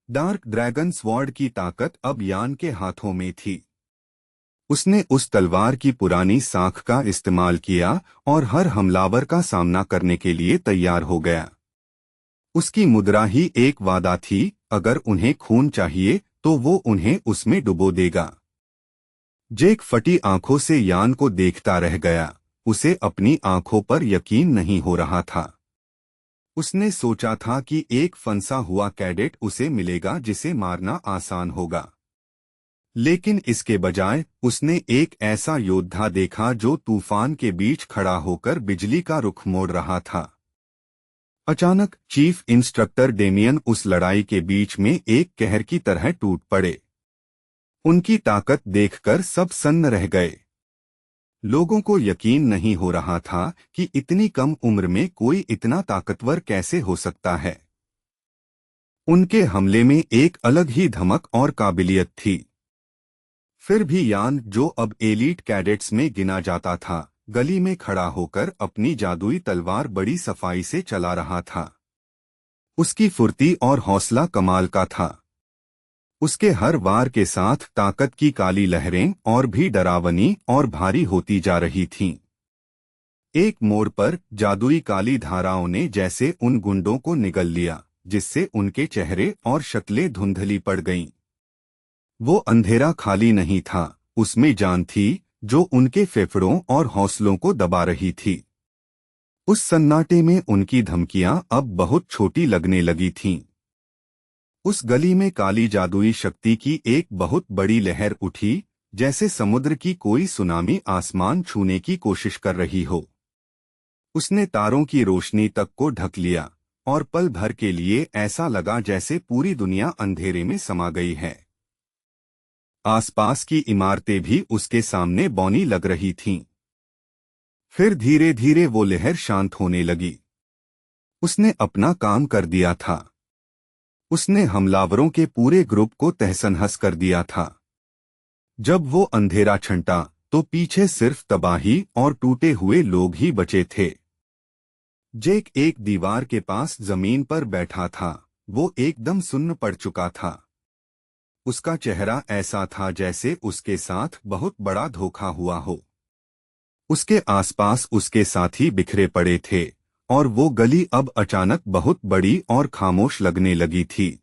Speaker 1: डार्क ड्रैगन स्वॉर्ड की ताकत अब यान के हाथों में थी। उसने उस तलवार की पुरानी साख का इस्तेमाल किया और हर हमलावर का सामना करने के लिए तैयार हो गया। उसकी मुद्रा ही एक वादा थी, अगर उन्हें खून चाहिए तो वो उन्हें उसमें डुबो देगा। जेक फटी आंखों से यान को देखता रह गया। उसे अपनी आंखों पर यकीन नहीं हो रहा था। उसने सोचा था कि एक फंसा हुआ कैडेट उसे मिलेगा जिसे मारना आसान होगा, लेकिन इसके बजाय उसने एक ऐसा योद्धा देखा जो तूफान के बीच खड़ा होकर बिजली का रुख मोड़ रहा था। अचानक चीफ इंस्ट्रक्टर डेमियन उस लड़ाई के बीच में एक कहर की तरह टूट पड़े। उनकी ताकत देखकर सब सन्न रह गए। लोगों को यकीन नहीं हो रहा था कि इतनी कम उम्र में कोई इतना ताकतवर कैसे हो सकता है। उनके हमले में एक अलग ही धमक और काबिलियत थी। फिर भी यान, जो अब एलीट कैडेट्स में गिना जाता था, गली में खड़ा होकर अपनी जादुई तलवार बड़ी सफाई से चला रहा था। उसकी फुर्ती और हौसला कमाल का था। उसके हर वार के साथ ताकत की काली लहरें और भी डरावनी और भारी होती जा रही थीं। एक मोड़ पर जादुई काली धाराओं ने जैसे उन गुंडों को निगल लिया, जिससे उनके चेहरे और शक्लें धुंधली पड़ गईं। वो अंधेरा खाली नहीं था, उसमें जान थी जो उनके फेफड़ों और हौसलों को दबा रही थी। उस सन्नाटे में उनकी धमकियां अब बहुत छोटी लगने लगी थीं। उस गली में काली जादुई शक्ति की एक बहुत बड़ी लहर उठी, जैसे समुद्र की कोई सुनामी आसमान छूने की कोशिश कर रही हो। उसने तारों की रोशनी तक को ढक लिया और पल भर के लिए ऐसा लगा जैसे पूरी दुनिया अंधेरे में समा गई है। आसपास की इमारतें भी उसके सामने बौनी लग रही थीं। फिर धीरे धीरे वो लहर शांत होने लगी। उसने अपना काम कर दिया था। उसने हमलावरों के पूरे ग्रुप को तहस-नहस कर दिया था। जब वो अंधेरा छंटा तो पीछे सिर्फ तबाही और टूटे हुए लोग ही बचे थे। जेक एक दीवार के पास जमीन पर बैठा था। वो एकदम सुन्न पड़ चुका था। उसका चेहरा ऐसा था जैसे उसके साथ बहुत बड़ा धोखा हुआ हो। उसके आसपास उसके साथी बिखरे पड़े थे और वो गली अब अचानक बहुत बड़ी और खामोश लगने लगी थी।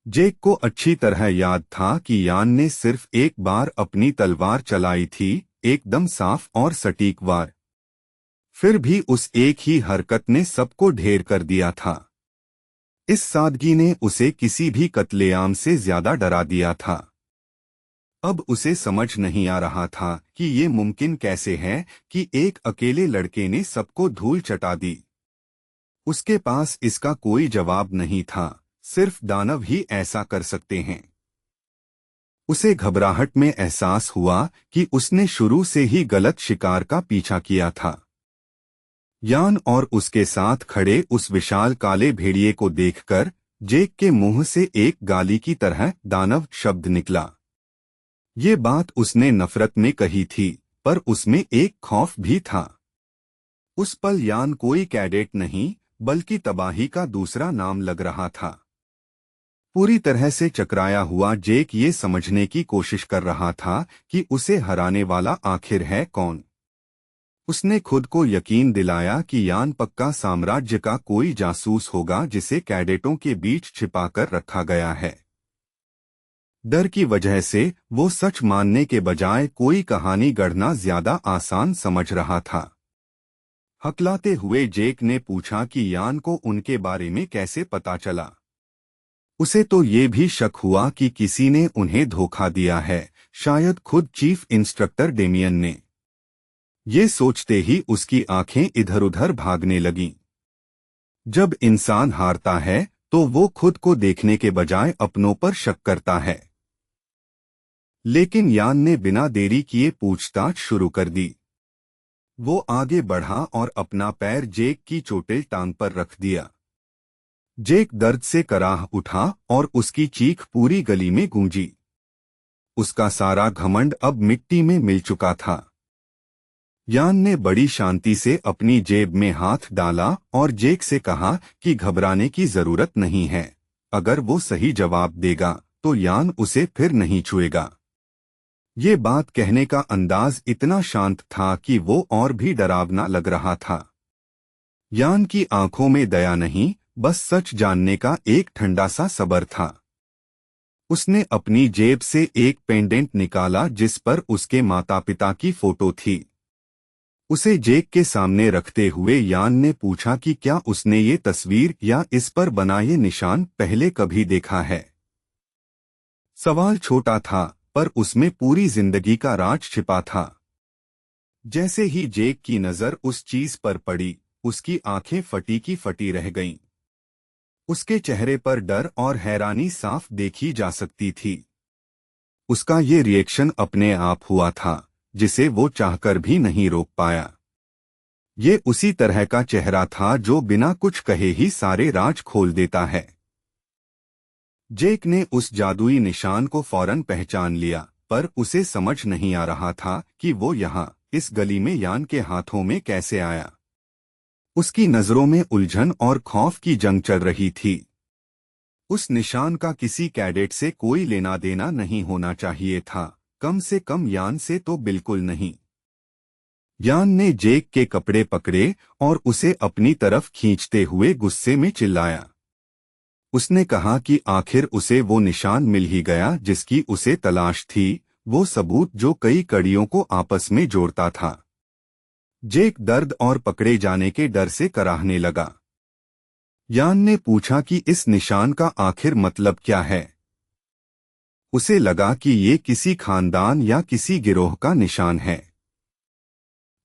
Speaker 1: जेक को अच्छी तरह याद था कि यान ने सिर्फ एक बार अपनी तलवार चलाई थी, एकदम साफ और सटीक वार। फिर भी उस एक ही हरकत ने सबको ढेर कर दिया था। इस सादगी ने उसे किसी भी कत्लेआम से ज्यादा डरा दिया था। अब उसे समझ नहीं आ रहा था कि ये मुमकिन कैसे है कि एक अकेले लड़के ने सबको धूल चटा दी। उसके पास इसका कोई जवाब नहीं था, सिर्फ दानव ही ऐसा कर सकते हैं। उसे घबराहट में एहसास हुआ कि उसने शुरू से ही गलत शिकार का पीछा किया था। यान और उसके साथ खड़े उस विशाल काले भेड़िए को देखकर जेक के मुंह से एक गाली की तरह दानव शब्द निकला। ये बात उसने नफरत में कही थी, पर उसमें एक खौफ भी था। उस पल यान कोई कैडेट नहीं, बल्कि तबाही का दूसरा नाम लग रहा था। पूरी तरह से चकराया हुआ जेक ये समझने की कोशिश कर रहा था कि उसे हराने वाला आखिर है कौन। उसने खुद को यकीन दिलाया कि यान पक्का साम्राज्य का कोई जासूस होगा जिसे कैडेटों के बीच छिपाकर रखा गया है। डर की वजह से वो सच मानने के बजाय कोई कहानी गढ़ना ज्यादा आसान समझ रहा था। हकलाते हुए जेक ने पूछा कि यान को उनके बारे में कैसे पता चला। उसे तो ये भी शक हुआ कि किसी ने उन्हें धोखा दिया है, शायद खुद चीफ इंस्ट्रक्टर डेमियन ने। ये सोचते ही उसकी आंखें इधर-उधर भागने लगीं। जब इंसान हारता है तो वो खुद को देखने के बजाय अपनों पर शक करता है। लेकिन यान ने बिना देरी किए पूछताछ शुरू कर दी। वो आगे बढ़ा और अपना पैर जेक की चोटिल टांग पर रख दिया। जेक दर्द से कराह उठा और उसकी चीख पूरी गली में गूंजी। उसका सारा घमंड अब मिट्टी में मिल चुका था। यान ने बड़ी शांति से अपनी जेब में हाथ डाला और जेक से कहा कि घबराने की जरूरत नहीं है। अगर वो सही जवाब देगा तो यान उसे फिर नहीं छुएगा। ये बात कहने का अंदाज इतना शांत था कि वो और भी डरावना लग रहा था। यान की आंखों में दया नहीं, बस सच जानने का एक ठंडा सा सब्र था। उसने अपनी जेब से एक पेंडेंट निकाला जिस पर उसके माता पिता की फोटो थी। उसे जेक के सामने रखते हुए यान ने पूछा कि क्या उसने ये तस्वीर या इस पर बना ये निशान पहले कभी देखा है। सवाल छोटा था, पर उसमें पूरी जिंदगी का राज छिपा था। जैसे ही जेक की नजर उस चीज पर पड़ी, उसकी आंखें फटी की फटी रह गईं। उसके चेहरे पर डर और हैरानी साफ देखी जा सकती थी। उसका ये रिएक्शन अपने आप हुआ था, जिसे वो चाहकर भी नहीं रोक पाया। ये उसी तरह का चेहरा था जो बिना कुछ कहे ही सारे राज खोल देता है। जेक ने उस जादुई निशान को फौरन पहचान लिया, पर उसे समझ नहीं आ रहा था कि वो यहाँ इस गली में यान के हाथों में कैसे आया। उसकी नजरों में उलझन और खौफ की जंग चल रही थी। उस निशान का किसी कैडेट से कोई लेना देना नहीं होना चाहिए था, कम से कम यान से तो बिल्कुल नहीं। यान ने जेक के कपड़े पकड़े और उसे अपनी तरफ खींचते हुए गुस्से में चिल्लाया। उसने कहा कि आखिर उसे वो निशान मिल ही गया जिसकी उसे तलाश थी, वो सबूत जो कई कड़ियों को आपस में जोड़ता था। जेक दर्द और पकड़े जाने के डर से कराहने लगा। यान ने पूछा कि इस निशान का आखिर मतलब क्या है। उसे लगा कि ये किसी खानदान या किसी गिरोह का निशान है।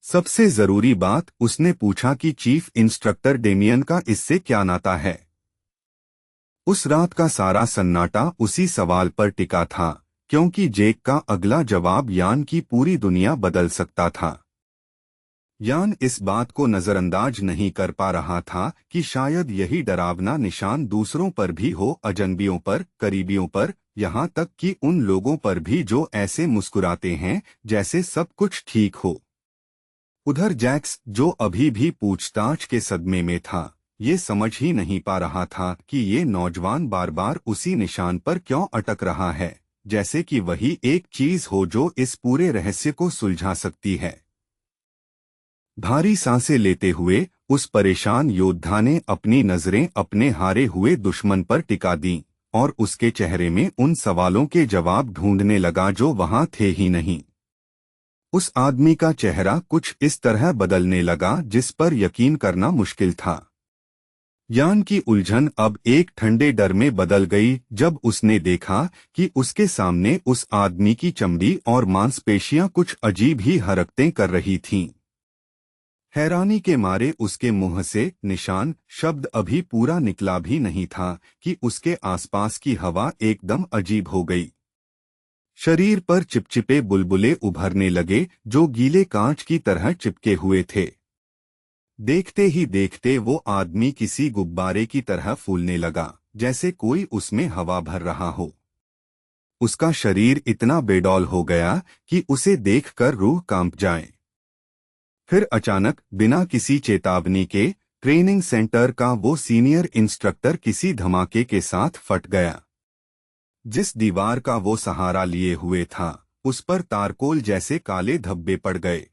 Speaker 1: सबसे जरूरी बात, उसने पूछा कि चीफ इंस्ट्रक्टर डेमियन का इससे क्या नाता है। उस रात का सारा सन्नाटा उसी सवाल पर टिका था, क्योंकि जेक का अगला जवाब यान की पूरी दुनिया बदल सकता था। यान इस बात को नजरअंदाज नहीं कर पा रहा था कि शायद यही डरावना निशान दूसरों पर भी हो, अजनबियों पर, करीबियों पर, यहाँ तक कि उन लोगों पर भी जो ऐसे मुस्कुराते हैं जैसे सब कुछ ठीक हो। उधर जैक्स, जो अभी भी पूछताछ के सदमे में था, ये समझ ही नहीं पा रहा था कि ये नौजवान बार बार उसी निशान पर क्यों अटक रहा है, जैसे कि वही एक चीज हो जो इस पूरे रहस्य को सुलझा सकती है। भारी सांसें लेते हुए उस परेशान योद्धा ने अपनी नजरें अपने हारे हुए दुश्मन पर टिका दीं और उसके चेहरे में उन सवालों के जवाब ढूंढने लगा जो वहां थे ही नहीं। उस आदमी का चेहरा कुछ इस तरह बदलने लगा जिस पर यकीन करना मुश्किल था। यान की उलझन अब एक ठंडे डर में बदल गई जब उसने देखा कि उसके सामने उस आदमी की चमड़ी और मांसपेशियां कुछ अजीब ही हरकतें कर रही थीं। हैरानी के मारे उसके मुंह से निशान शब्द अभी पूरा निकला भी नहीं था कि उसके आसपास की हवा एकदम अजीब हो गई। शरीर पर चिपचिपे बुलबुले उभरने लगे जो गीले कांच की तरह चिपके हुए थे। देखते ही देखते वो आदमी किसी गुब्बारे की तरह फूलने लगा, जैसे कोई उसमें हवा भर रहा हो। उसका शरीर इतना बेडौल हो गया कि उसे देखकर रूह कांप जाए। फिर अचानक, बिना किसी चेतावनी के, ट्रेनिंग सेंटर का वो सीनियर इंस्ट्रक्टर किसी धमाके के साथ फट गया। जिस दीवार का वो सहारा लिए हुए था, उस पर तारकोल जैसे काले धब्बे पड़ गए।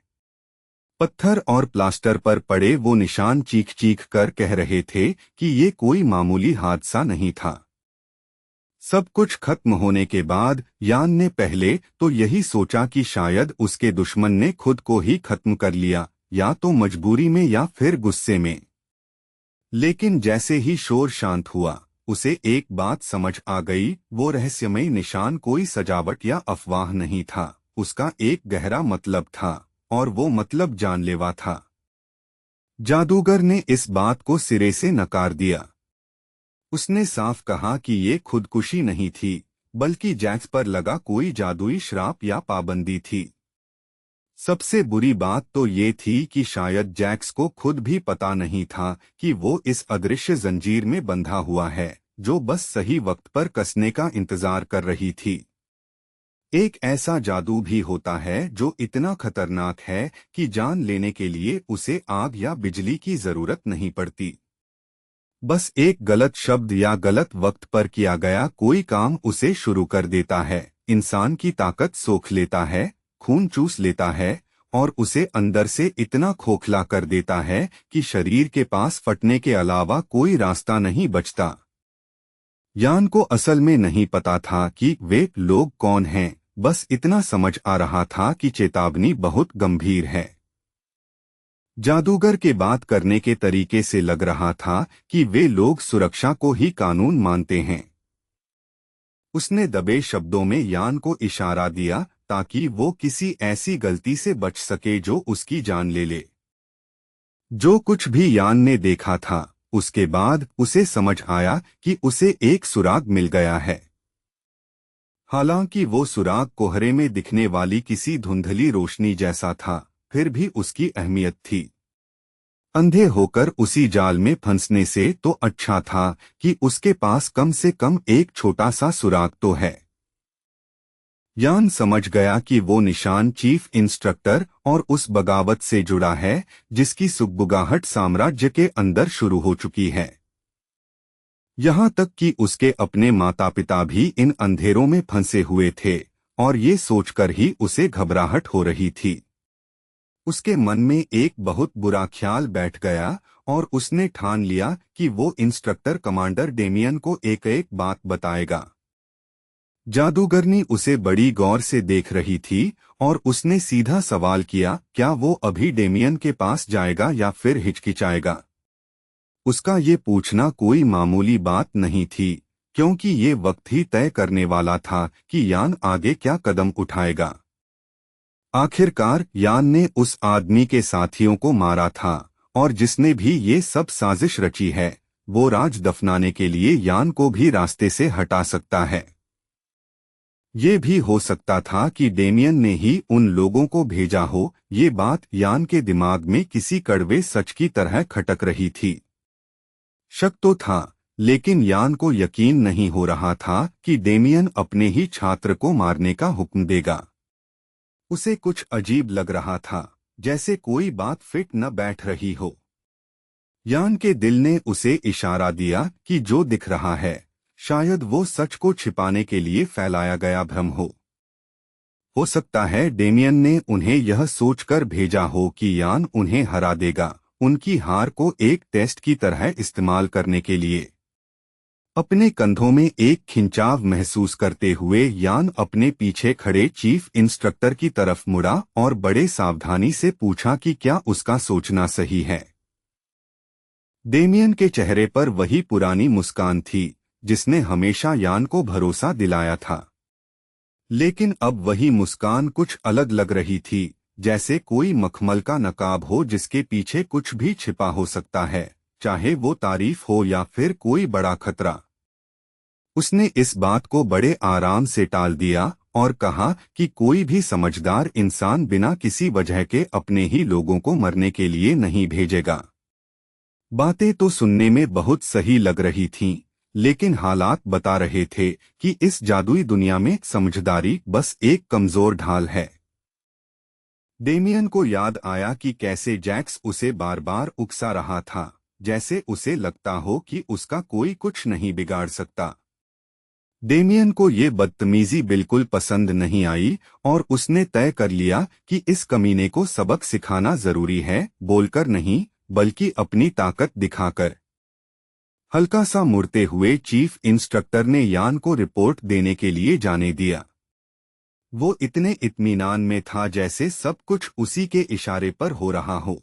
Speaker 1: पत्थर और प्लास्टर पर पड़े वो निशान चीख चीख कर कह रहे थे कि ये कोई मामूली हादसा नहीं था। सब कुछ खत्म होने के बाद यान ने पहले तो यही सोचा कि शायद उसके दुश्मन ने खुद को ही खत्म कर लिया, या तो मजबूरी में या फिर गुस्से में। लेकिन जैसे ही शोर शांत हुआ, उसे एक बात समझ आ गई, वो रहस्यमय निशान कोई सजावट या अफवाह नहीं था, उसका एक गहरा मतलब था, और वो मतलब जानलेवा था। जादूगर ने इस बात को सिरे से नकार दिया। उसने साफ कहा कि ये खुदकुशी नहीं थी, बल्कि जैक्स पर लगा कोई जादुई श्राप या पाबंदी थी। सबसे बुरी बात तो ये थी कि शायद जैक्स को खुद भी पता नहीं था कि वो इस अदृश्य जंजीर में बंधा हुआ है, जो बस सही वक्त पर कसने का इंतजार कर रही थी। एक ऐसा जादू भी होता है जो इतना खतरनाक है कि जान लेने के लिए उसे आग या बिजली की जरूरत नहीं पड़ती। बस एक गलत शब्द या गलत वक्त पर किया गया कोई काम उसे शुरू कर देता है, इंसान की ताकत सोख लेता है, खून चूस लेता है, और उसे अंदर से इतना खोखला कर देता है कि शरीर के पास फटने के अलावा कोई रास्ता नहीं बचता। यान को असल में नहीं पता था कि वे लोग कौन हैं, बस इतना समझ आ रहा था कि चेतावनी बहुत गंभीर है। जादूगर के बात करने के तरीके से लग रहा था कि वे लोग सुरक्षा को ही कानून मानते हैं। उसने दबे शब्दों में यान को इशारा दिया ताकि वो किसी ऐसी गलती से बच सके जो उसकी जान ले ले। जो कुछ भी यान ने देखा था, उसके बाद उसे समझ आया कि उसे एक सुराग मिल गया है। हालांकि वो सुराग कोहरे में दिखने वाली किसी धुंधली रोशनी जैसा था, फिर भी उसकी अहमियत थी। अंधे होकर उसी जाल में फंसने से तो अच्छा था कि उसके पास कम से कम एक छोटा सा सुराग तो है। यान समझ गया कि वो निशान चीफ इंस्ट्रक्टर और उस बगावत से जुड़ा है जिसकी सुगबुगाहट साम्राज्य के अंदर शुरू हो चुकी है। यहाँ तक कि उसके अपने माता पिता भी इन अंधेरों में फंसे हुए थे और ये सोचकर ही उसे घबराहट हो रही थी। उसके मन में एक बहुत बुरा ख्याल बैठ गया और उसने ठान लिया कि वो इंस्ट्रक्टर कमांडर डेमियन को एक एक बात बताएगा। जादूगरनी उसे बड़ी गौर से देख रही थी और उसने सीधा सवाल किया, क्या वो अभी डेमियन के पास जाएगा या फिर हिचकिचाएगा? उसका ये पूछना कोई मामूली बात नहीं थी, क्योंकि ये वक्त ही तय करने वाला था कि यान आगे क्या कदम उठाएगा। आखिरकार यान ने उस आदमी के साथियों को मारा था और जिसने भी ये सब साजिश रची है, वो राज दफनाने के लिए यान को भी रास्ते से हटा सकता है। ये भी हो सकता था कि डेमियन ने ही उन लोगों को भेजा हो। ये बात यान के दिमाग में किसी कड़वे सच की तरह खटक रही थी। शक तो था, लेकिन यान को यकीन नहीं हो रहा था कि डेमियन अपने ही छात्र को मारने का हुक्म देगा। उसे कुछ अजीब लग रहा था, जैसे कोई बात फिट न बैठ रही हो। यान के दिल ने उसे इशारा दिया कि जो दिख रहा है शायद वो सच को छिपाने के लिए फैलाया गया भ्रम हो सकता है डेमियन ने उन्हें यह सोचकर भेजा हो कि यान उन्हें हरा देगा, उनकी हार को एक टेस्ट की तरह इस्तेमाल करने के लिए। अपने कंधों में एक खिंचाव महसूस करते हुए यान अपने पीछे खड़े चीफ इंस्ट्रक्टर की तरफ मुड़ा और बड़े सावधानी से पूछा कि क्या उसका सोचना सही है। डेमियन के चेहरे पर वही पुरानी मुस्कान थी जिसने हमेशा यान को भरोसा दिलाया था, लेकिन अब वही मुस्कान कुछ अलग लग रही थी, जैसे कोई मखमल का नकाब हो जिसके पीछे कुछ भी छिपा हो सकता है, चाहे वो तारीफ हो या फिर कोई बड़ा खतरा। उसने इस बात को बड़े आराम से टाल दिया और कहा कि कोई भी समझदार इंसान बिना किसी वजह के अपने ही लोगों को मरने के लिए नहीं भेजेगा। बातें तो सुनने में बहुत सही लग रही थीं, लेकिन हालात बता रहे थे कि इस जादुई दुनिया में समझदारी बस एक कमजोर ढाल है। डेमियन को याद आया कि कैसे जैक्स उसे बार बार उकसा रहा था, जैसे उसे लगता हो कि उसका कोई कुछ नहीं बिगाड़ सकता। डेमियन को ये बदतमीजी बिल्कुल पसंद नहीं आई और उसने तय कर लिया कि इस कमीने को सबक सिखाना जरूरी है, बोलकर नहीं बल्कि अपनी ताकत दिखाकर। हल्का सा मुड़ते हुए चीफ इंस्ट्रक्टर ने यान को रिपोर्ट देने के लिए जाने दिया। वो इतने इत्मीनान में था जैसे सब कुछ उसी के इशारे पर हो रहा हो।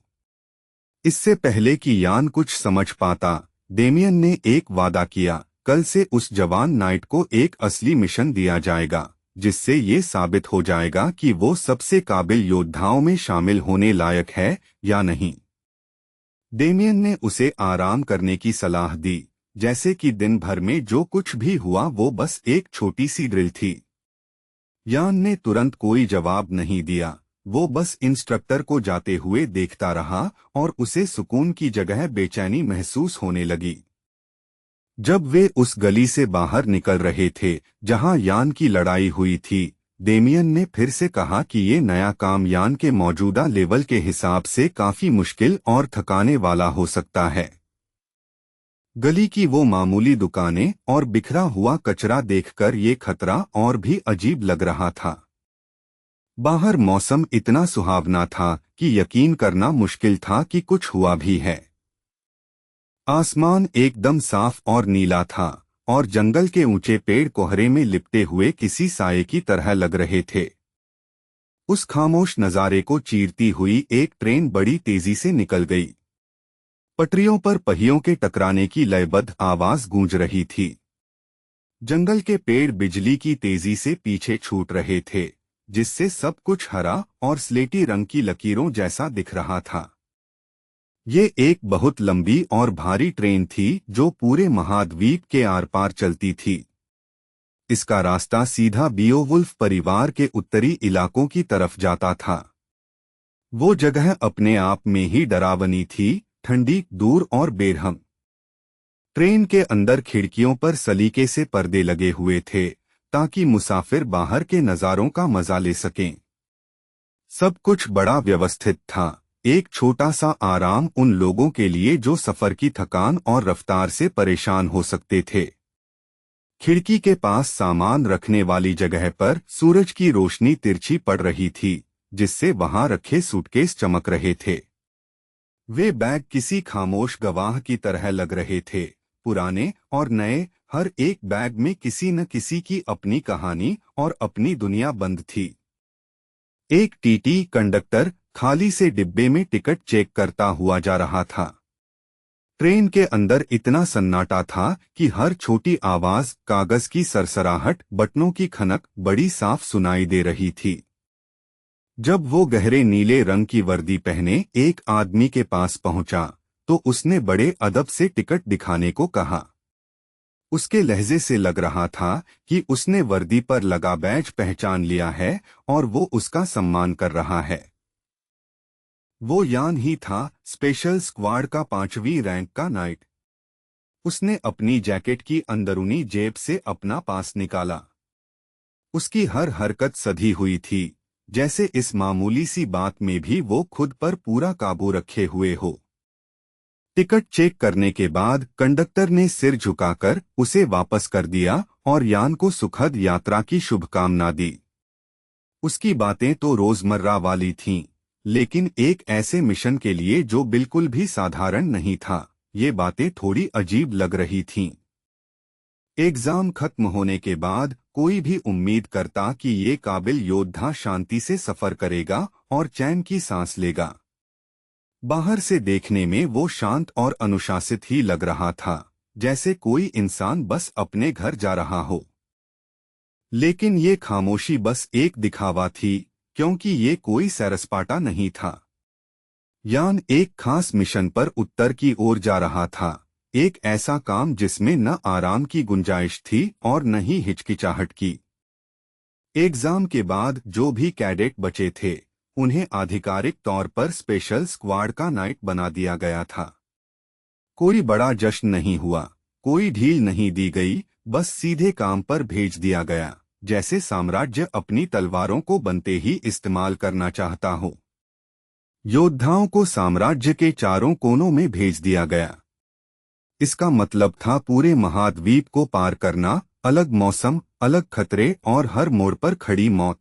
Speaker 1: इससे पहले कि यान कुछ समझ पाता, डेमियन ने एक वादा किया, कल से उस जवान नाइट को एक असली मिशन दिया जाएगा, जिससे ये साबित हो जाएगा कि वो सबसे काबिल योद्धाओं में शामिल होने लायक है या नहीं। डेमियन ने उसे आराम करने की सलाह दी, जैसे कि दिन भर में जो कुछ भी हुआ वो बस एक छोटी सी ड्रिल थी। यान ने तुरंत कोई जवाब नहीं दिया, वो बस इंस्ट्रक्टर को जाते हुए देखता रहा और उसे सुकून की जगह बेचैनी महसूस होने लगी। जब वे उस गली से बाहर निकल रहे थे जहां यान की लड़ाई हुई थी, डेमियन ने फिर से कहा कि ये नया काम यान के मौजूदा लेवल के हिसाब से काफी मुश्किल और थकाने वाला हो सकता है। गली की वो मामूली दुकानें और बिखरा हुआ कचरा देखकर ये खतरा और भी अजीब लग रहा था। बाहर मौसम इतना सुहावना था कि यकीन करना मुश्किल था कि कुछ हुआ भी है। आसमान एकदम साफ और नीला था और जंगल के ऊंचे पेड़ कोहरे में लिपटे हुए किसी साये की तरह लग रहे थे। उस खामोश नजारे को चीरती हुई एक ट्रेन बड़ी तेजी से निकल गई। पटरियों पर पहियों के टकराने की लयबद्ध आवाज गूंज रही थी। जंगल के पेड़ बिजली की तेजी से पीछे छूट रहे थे, जिससे सब कुछ हरा और स्लेटी रंग की लकीरों जैसा दिख रहा था। ये एक बहुत लंबी और भारी ट्रेन थी जो पूरे महाद्वीप के आर पार चलती थी। इसका रास्ता सीधा बियोवुल्फ परिवार के उत्तरी इलाकों की तरफ जाता था। वो जगह अपने आप में ही डरावनी थी, ठंडी, दूर और बेरहम। ट्रेन के अंदर खिड़कियों पर सलीके से पर्दे लगे हुए थे ताकि मुसाफिर बाहर के नज़ारों का मजा ले सकें। सब कुछ बड़ा व्यवस्थित था, एक छोटा सा आराम उन लोगों के लिए जो सफर की थकान और रफ्तार से परेशान हो सकते थे। खिड़की के पास सामान रखने वाली जगह पर सूरज की रोशनी तिरछी पड़ रही थी, जिससे वहां रखे सूटकेस चमक रहे थे। वे बैग किसी खामोश गवाह की तरह लग रहे थे, पुराने और नए, हर एक बैग में किसी न किसी की अपनी कहानी और अपनी दुनिया बंद थी। एक टीटी कंडक्टर खाली से डिब्बे में टिकट चेक करता हुआ जा रहा था। ट्रेन के अंदर इतना सन्नाटा था कि हर छोटी आवाज, कागज की सरसराहट, बटनों की खनक बड़ी साफ सुनाई दे रही थी। जब वो गहरे नीले रंग की वर्दी पहने एक आदमी के पास पहुंचा, तो उसने बड़े अदब से टिकट दिखाने को कहा। उसके लहजे से लग रहा था कि उसने वर्दी पर लगा बैज पहचान लिया है और वो उसका सम्मान कर रहा है। वो यान ही था, स्पेशल स्क्वाड का 5वीं रैंक का नाइट। उसने अपनी जैकेट की अंदरूनी जेब से अपना पास निकाला। उसकी हर हरकत सधी हुई थी, जैसे इस मामूली सी बात में भी वो खुद पर पूरा काबू रखे हुए हो। टिकट चेक करने के बाद कंडक्टर ने सिर झुकाकर उसे वापस कर दिया और यान को सुखद यात्रा की शुभकामना दी। उसकी बातें तो रोजमर्रा वाली थीं, लेकिन एक ऐसे मिशन के लिए जो बिल्कुल भी साधारण नहीं था, ये बातें थोड़ी अजीब लग रही थीं। एग्जाम खत्म होने के बाद कोई भी उम्मीद करता कि ये काबिल योद्धा शांति से सफर करेगा और चैन की सांस लेगा। बाहर से देखने में वो शांत और अनुशासित ही लग रहा था, जैसे कोई इंसान बस अपने घर जा रहा हो। लेकिन ये खामोशी बस एक दिखावा थी, क्योंकि ये कोई सैरसपाटा नहीं था। यान एक खास मिशन पर उत्तर की ओर जा रहा था, एक ऐसा काम जिसमें न आराम की गुंजाइश थी और न ही हिचकिचाहट की। एग्जाम के बाद जो भी कैडेट बचे थे, उन्हें आधिकारिक तौर पर स्पेशल स्क्वाड का नाइट बना दिया गया था। कोई बड़ा जश्न नहीं हुआ, कोई ढील नहीं दी गई, बस सीधे काम पर भेज दिया गया, जैसे साम्राज्य अपनी तलवारों को बनते ही इस्तेमाल करना चाहता हो। योद्धाओं को साम्राज्य के चारों कोनों में भेज दिया गया। इसका मतलब था पूरे महाद्वीप को पार करना, अलग मौसम, अलग खतरे और हर मोड़ पर खड़ी मौत।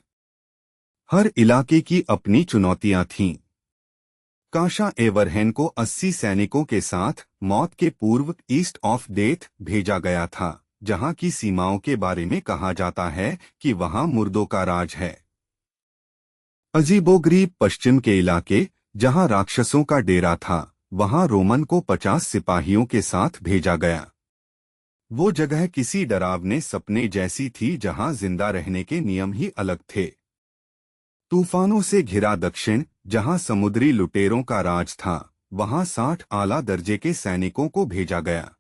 Speaker 1: हर इलाके की अपनी चुनौतियां थीं। काशा एवरहेन को 80 सैनिकों के साथ मौत के पूर्व ईस्ट ऑफ डेथ भेजा गया था, जहां की सीमाओं के बारे में कहा जाता है कि वहां मुर्दों का राज है। अजीबोगरीब पश्चिम के इलाके, जहां राक्षसों का डेरा था, वहां रोमन को 50 सिपाहियों के साथ भेजा गया। वो जगह किसी डरावने सपने जैसी थी जहां जिंदा रहने के नियम ही अलग थे। तूफानों से घिरा दक्षिण, जहां समुद्री लुटेरों का राज था, वहां 60 आला दर्जे के सैनिकों को भेजा गया।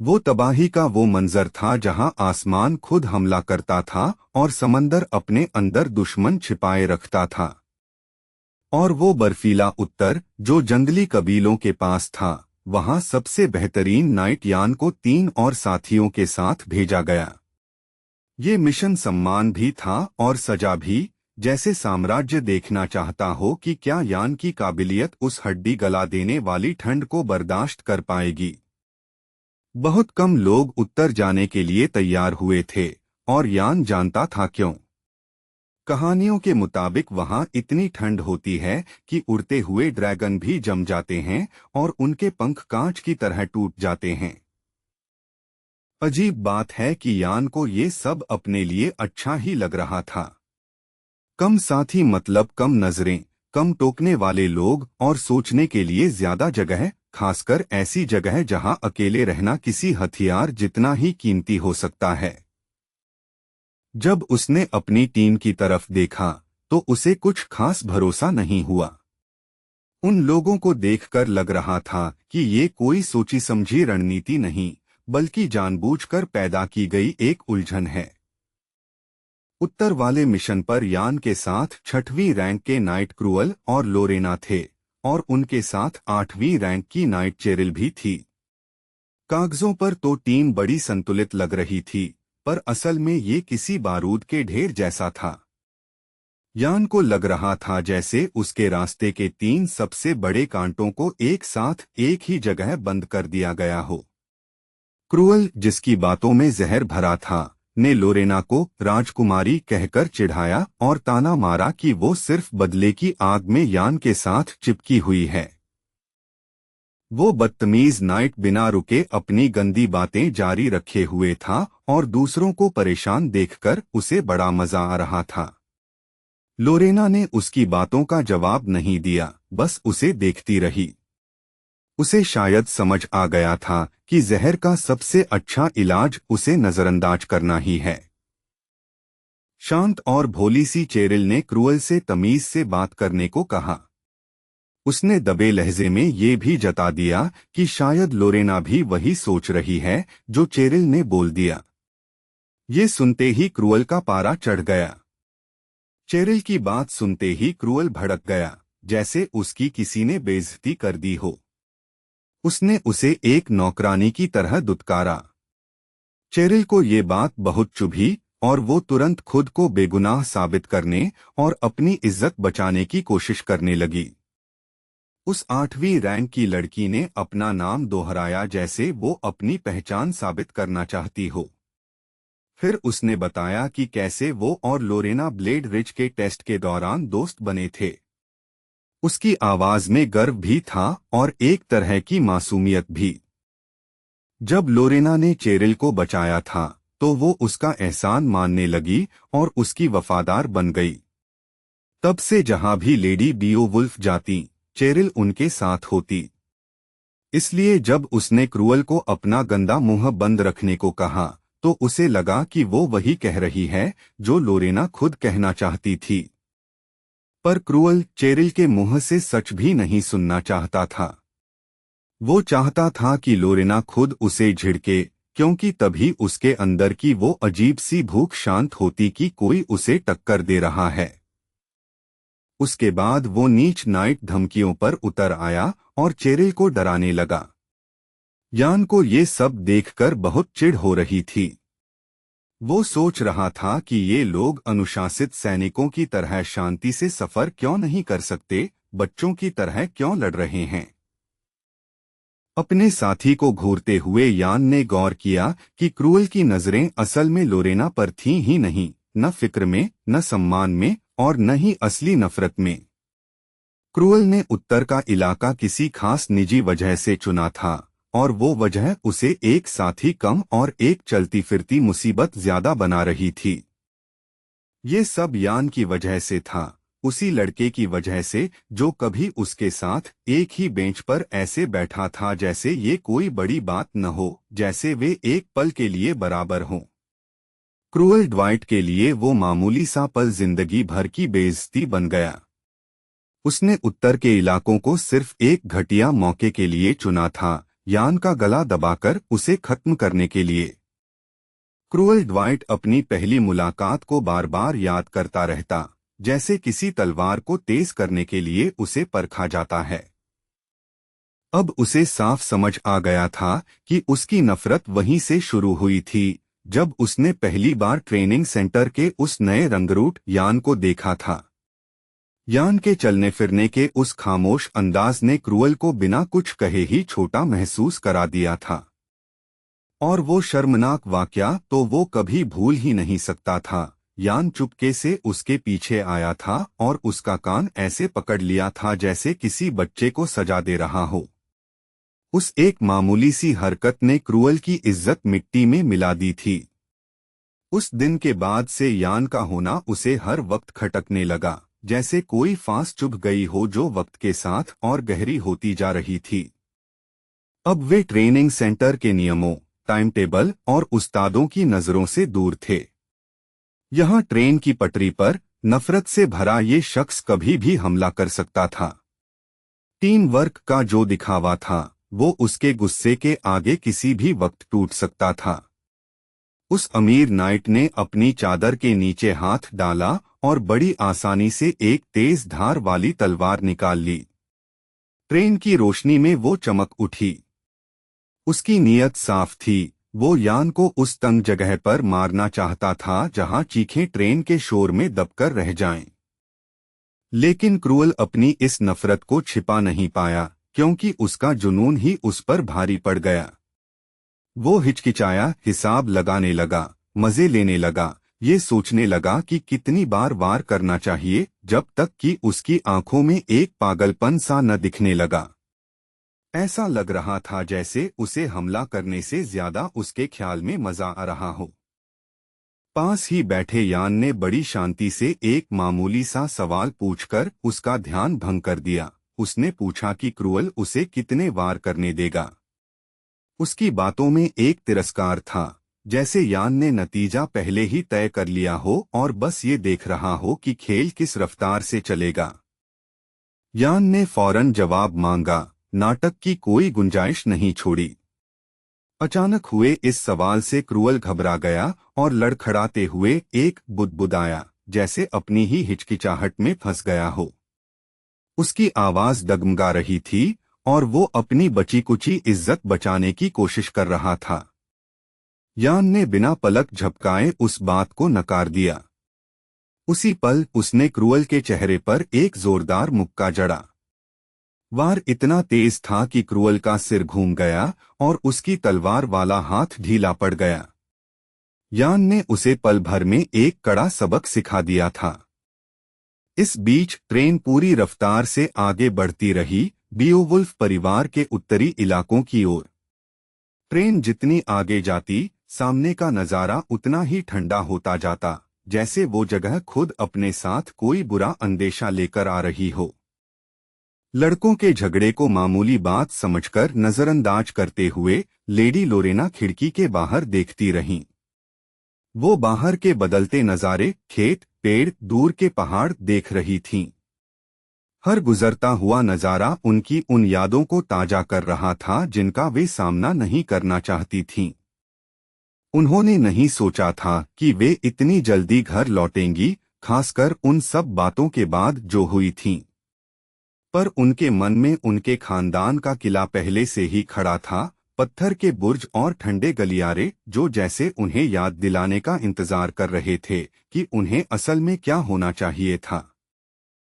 Speaker 1: वो तबाही का वो मंजर था जहां आसमान खुद हमला करता था और समंदर अपने अंदर दुश्मन छिपाए रखता था। और वो बर्फीला उत्तर, जो जंगली कबीलों के पास था, वहां सबसे बेहतरीन नाइट यान को 3 और साथियों के साथ भेजा गया। ये मिशन सम्मान भी था और सजा भी, जैसे साम्राज्य देखना चाहता हो कि क्या यान की काबिलियत उस हड्डी गला देने वाली ठंड को बर्दाश्त कर पाएगी। बहुत कम लोग उत्तर जाने के लिए तैयार हुए थे, और यान जानता था क्यों। कहानियों के मुताबिक वहां इतनी ठंड होती है कि उड़ते हुए ड्रैगन भी जम जाते हैं और उनके पंख कांच की तरह टूट जाते हैं। अजीब बात है कि यान को ये सब अपने लिए अच्छा ही लग रहा था। कम साथी मतलब कम नजरें, कम टोकने वाले लोग और सोचने के लिए ज्यादा जगह, खासकर ऐसी जगह जहां अकेले रहना किसी हथियार जितना ही कीमती हो सकता है। जब उसने अपनी टीम की तरफ देखा, तो उसे कुछ खास भरोसा नहीं हुआ। उन लोगों को देखकर लग रहा था कि ये कोई सोची समझी रणनीति नहीं, बल्कि जानबूझकर पैदा की गई एक उलझन है। उत्तर वाले मिशन पर यान के साथ 6वीं रैंक के नाइट क्रूअल और लोरेना थे, और उनके साथ 8वीं रैंक की नाइट चेरिल भी थी। कागजों पर तो टीम बड़ी संतुलित लग रही थी, पर असल में ये किसी बारूद के ढेर जैसा था। यान को लग रहा था जैसे उसके रास्ते के 3 सबसे बड़े कांटों को एक साथ एक ही जगह बंद कर दिया गया हो। क्रूअल, जिसकी बातों में जहर भरा था, ने लोरेना को राजकुमारी कहकर चिढ़ाया और ताना मारा कि वो सिर्फ बदले की आग में यान के साथ चिपकी हुई है। वो बदतमीज नाइट बिना रुके अपनी गंदी बातें जारी रखे हुए था और दूसरों को परेशान देखकर उसे बड़ा मजा आ रहा था। लोरेना ने उसकी बातों का जवाब नहीं दिया, बस उसे देखती रही। उसे शायद समझ आ गया था कि जहर का सबसे अच्छा इलाज उसे नजरअंदाज करना ही है। शांत और भोली सी चेरिल ने क्रूअल से तमीज से बात करने को कहा। उसने दबे लहजे में ये भी जता दिया कि शायद लोरेना भी वही सोच रही है जो चेरिल ने बोल दिया। ये सुनते ही क्रूअल का पारा चढ़ गया। चेरिल की बात सुनते ही क्रूअल भड़क गया, जैसे उसकी किसी ने बेइज्जती कर दी हो। उसने उसे एक नौकरानी की तरह दुत्कारा। चेरिल को ये बात बहुत चुभी और वो तुरंत खुद को बेगुनाह साबित करने और अपनी इज्जत बचाने की कोशिश करने लगी। उस 8वीं रैंक की लड़की ने अपना नाम दोहराया जैसे वो अपनी पहचान साबित करना चाहती हो। फिर उसने बताया कि कैसे वो और लोरेना ब्लेड रिज के टेस्ट के दौरान दोस्त बने थे। उसकी आवाज में गर्व भी था और एक तरह की मासूमियत भी। जब लोरेना ने चेरिल को बचाया था तो वो उसका एहसान मानने लगी और उसकी वफादार बन गई। तब से जहां भी लेडी बीओवुल्फ जाती, चेरिल उनके साथ होती। इसलिए जब उसने क्रूअल को अपना गंदा मुंह बंद रखने को कहा तो उसे लगा कि वो वही कह रही है जो लोरेना खुद कहना चाहती थी। पर क्रूअल चेरिल के मुंह से सच भी नहीं सुनना चाहता था। वो चाहता था कि लोरेना खुद उसे झिड़के, क्योंकि तभी उसके अंदर की वो अजीब सी भूख शांत होती कि कोई उसे टक्कर दे रहा है। उसके बाद वो नीच नाइट धमकियों पर उतर आया और चेरिल को डराने लगा। यान को ये सब देखकर बहुत चिढ़ हो रही थी। वो सोच रहा था कि ये लोग अनुशासित सैनिकों की तरह शांति से सफर क्यों नहीं कर सकते, बच्चों की तरह क्यों लड़ रहे हैं। अपने साथी को घूरते हुए यान ने गौर किया कि क्रूअल की नजरें असल में लोरेना पर थीं ही नहीं, न फिक्र में, न सम्मान में और न ही असली नफरत में। क्रूअल ने उत्तर का इलाका किसी खास निजी वजह से चुना था और वो वजह उसे एक साथी कम और एक चलती फिरती मुसीबत ज्यादा बना रही थी। ये सब यान की वजह से था, उसी लड़के की वजह से जो कभी उसके साथ एक ही बेंच पर ऐसे बैठा था जैसे ये कोई बड़ी बात न हो, जैसे वे एक पल के लिए बराबर हों। क्रूअल ड्वाइट के लिए वो मामूली सा पल जिंदगी भर की बेइज्जती बन गया। उसने उत्तर के इलाकों को सिर्फ एक घटिया मौके के लिए चुना था, यान का गला दबाकर उसे खत्म करने के लिए। क्रूअल ड्वाइट अपनी पहली मुलाकात को बार बार याद करता रहता, जैसे किसी तलवार को तेज करने के लिए उसे परखा जाता है। अब उसे साफ समझ आ गया था कि उसकी नफरत वहीं से शुरू हुई थी, जब उसने पहली बार ट्रेनिंग सेंटर के उस नए रंगरूट यान को देखा था। यान के चलने फिरने के उस खामोश अंदाज ने क्रूअल को बिना कुछ कहे ही छोटा महसूस करा दिया था। और वो शर्मनाक वाकया तो वो कभी भूल ही नहीं सकता था। यान चुपके से उसके पीछे आया था और उसका कान ऐसे पकड़ लिया था जैसे किसी बच्चे को सजा दे रहा हो। उस एक मामूली सी हरकत ने क्रूअल की इज्जत मिट्टी में मिला दी थी। उस दिन के बाद से यान का होना उसे हर वक्त खटकने लगा, जैसे कोई फांस चुभ गई हो जो वक्त के साथ और गहरी होती जा रही थी। अब वे ट्रेनिंग सेंटर के नियमों, टाइम टेबल और उस्तादों की नजरों से दूर थे। यहाँ ट्रेन की पटरी पर नफरत से भरा ये शख्स कभी भी हमला कर सकता था। टीम वर्क का जो दिखावा था वो उसके गुस्से के आगे किसी भी वक्त टूट सकता था। उस अमीर नाइट ने अपनी चादर के नीचे हाथ डाला और बड़ी आसानी से एक तेज धार वाली तलवार निकाल ली। ट्रेन की रोशनी में वो चमक उठी। उसकी नीयत साफ थी, वो यान को उस तंग जगह पर मारना चाहता था जहां चीखें ट्रेन के शोर में दबकर रह जाएं। लेकिन क्रूअल अपनी इस नफरत को छिपा नहीं पाया, क्योंकि उसका जुनून ही उस पर भारी पड़ गया। वो हिचकिचाया, हिसाब लगाने लगा, मजे लेने लगा, ये सोचने लगा कि कितनी बार वार करना चाहिए, जब तक कि उसकी आंखों में एक पागलपन सा न दिखने लगा। ऐसा लग रहा था जैसे उसे हमला करने से ज्यादा उसके ख्याल में मजा आ रहा हो। पास ही बैठे यान ने बड़ी शांति से एक मामूली सा सवाल पूछकर उसका ध्यान भंग कर दिया। उसने पूछा कि क्रूअल उसे कितने वार करने देगा। उसकी बातों में एक तिरस्कार था, जैसे यान ने नतीजा पहले ही तय कर लिया हो और बस ये देख रहा हो कि खेल किस रफ्तार से चलेगा। यान ने फौरन जवाब मांगा, नाटक की कोई गुंजाइश नहीं छोड़ी। अचानक हुए इस सवाल से क्रूअल घबरा गया और लड़खड़ाते हुए एक बुदबुदाया, जैसे अपनी ही हिचकिचाहट में फंस गया हो। उसकी आवाज डगमगा रही थी और वो अपनी बची कुची इज्जत बचाने की कोशिश कर रहा था। यान ने बिना पलक झपकाए उस बात को नकार दिया। उसी पल उसने क्रूअल के चेहरे पर एक जोरदार मुक्का जड़ा। वार इतना तेज था कि क्रूअल का सिर घूम गया और उसकी तलवार वाला हाथ ढीला पड़ गया। यान ने उसे पल भर में एक कड़ा सबक सिखा दिया था। इस बीच ट्रेन पूरी रफ्तार से आगे बढ़ती रही, बियोवुल्फ परिवार के उत्तरी इलाकों की ओर। ट्रेन जितनी आगे जाती, सामने का नजारा उतना ही ठंडा होता जाता, जैसे वो जगह खुद अपने साथ कोई बुरा अंदेशा लेकर आ रही हो। लड़कों के झगड़े को मामूली बात समझकर नजरअंदाज करते हुए लेडी लोरेना खिड़की के बाहर देखती रहीं। वो बाहर के बदलते नजारे, खेत, पेड़, दूर के पहाड़ देख रही थीं। हर गुजरता हुआ नजारा उनकी उन यादों को ताजा कर रहा था जिनका वे सामना नहीं करना चाहती थीं। उन्होंने नहीं सोचा था कि वे इतनी जल्दी घर लौटेंगी, खासकर उन सब बातों के बाद जो हुई थीं। पर उनके मन में उनके खानदान का किला पहले से ही खड़ा था, पत्थर के बुर्ज और ठंडे गलियारे जो जैसे उन्हें याद दिलाने का इंतजार कर रहे थे कि उन्हें असल में क्या होना चाहिए था।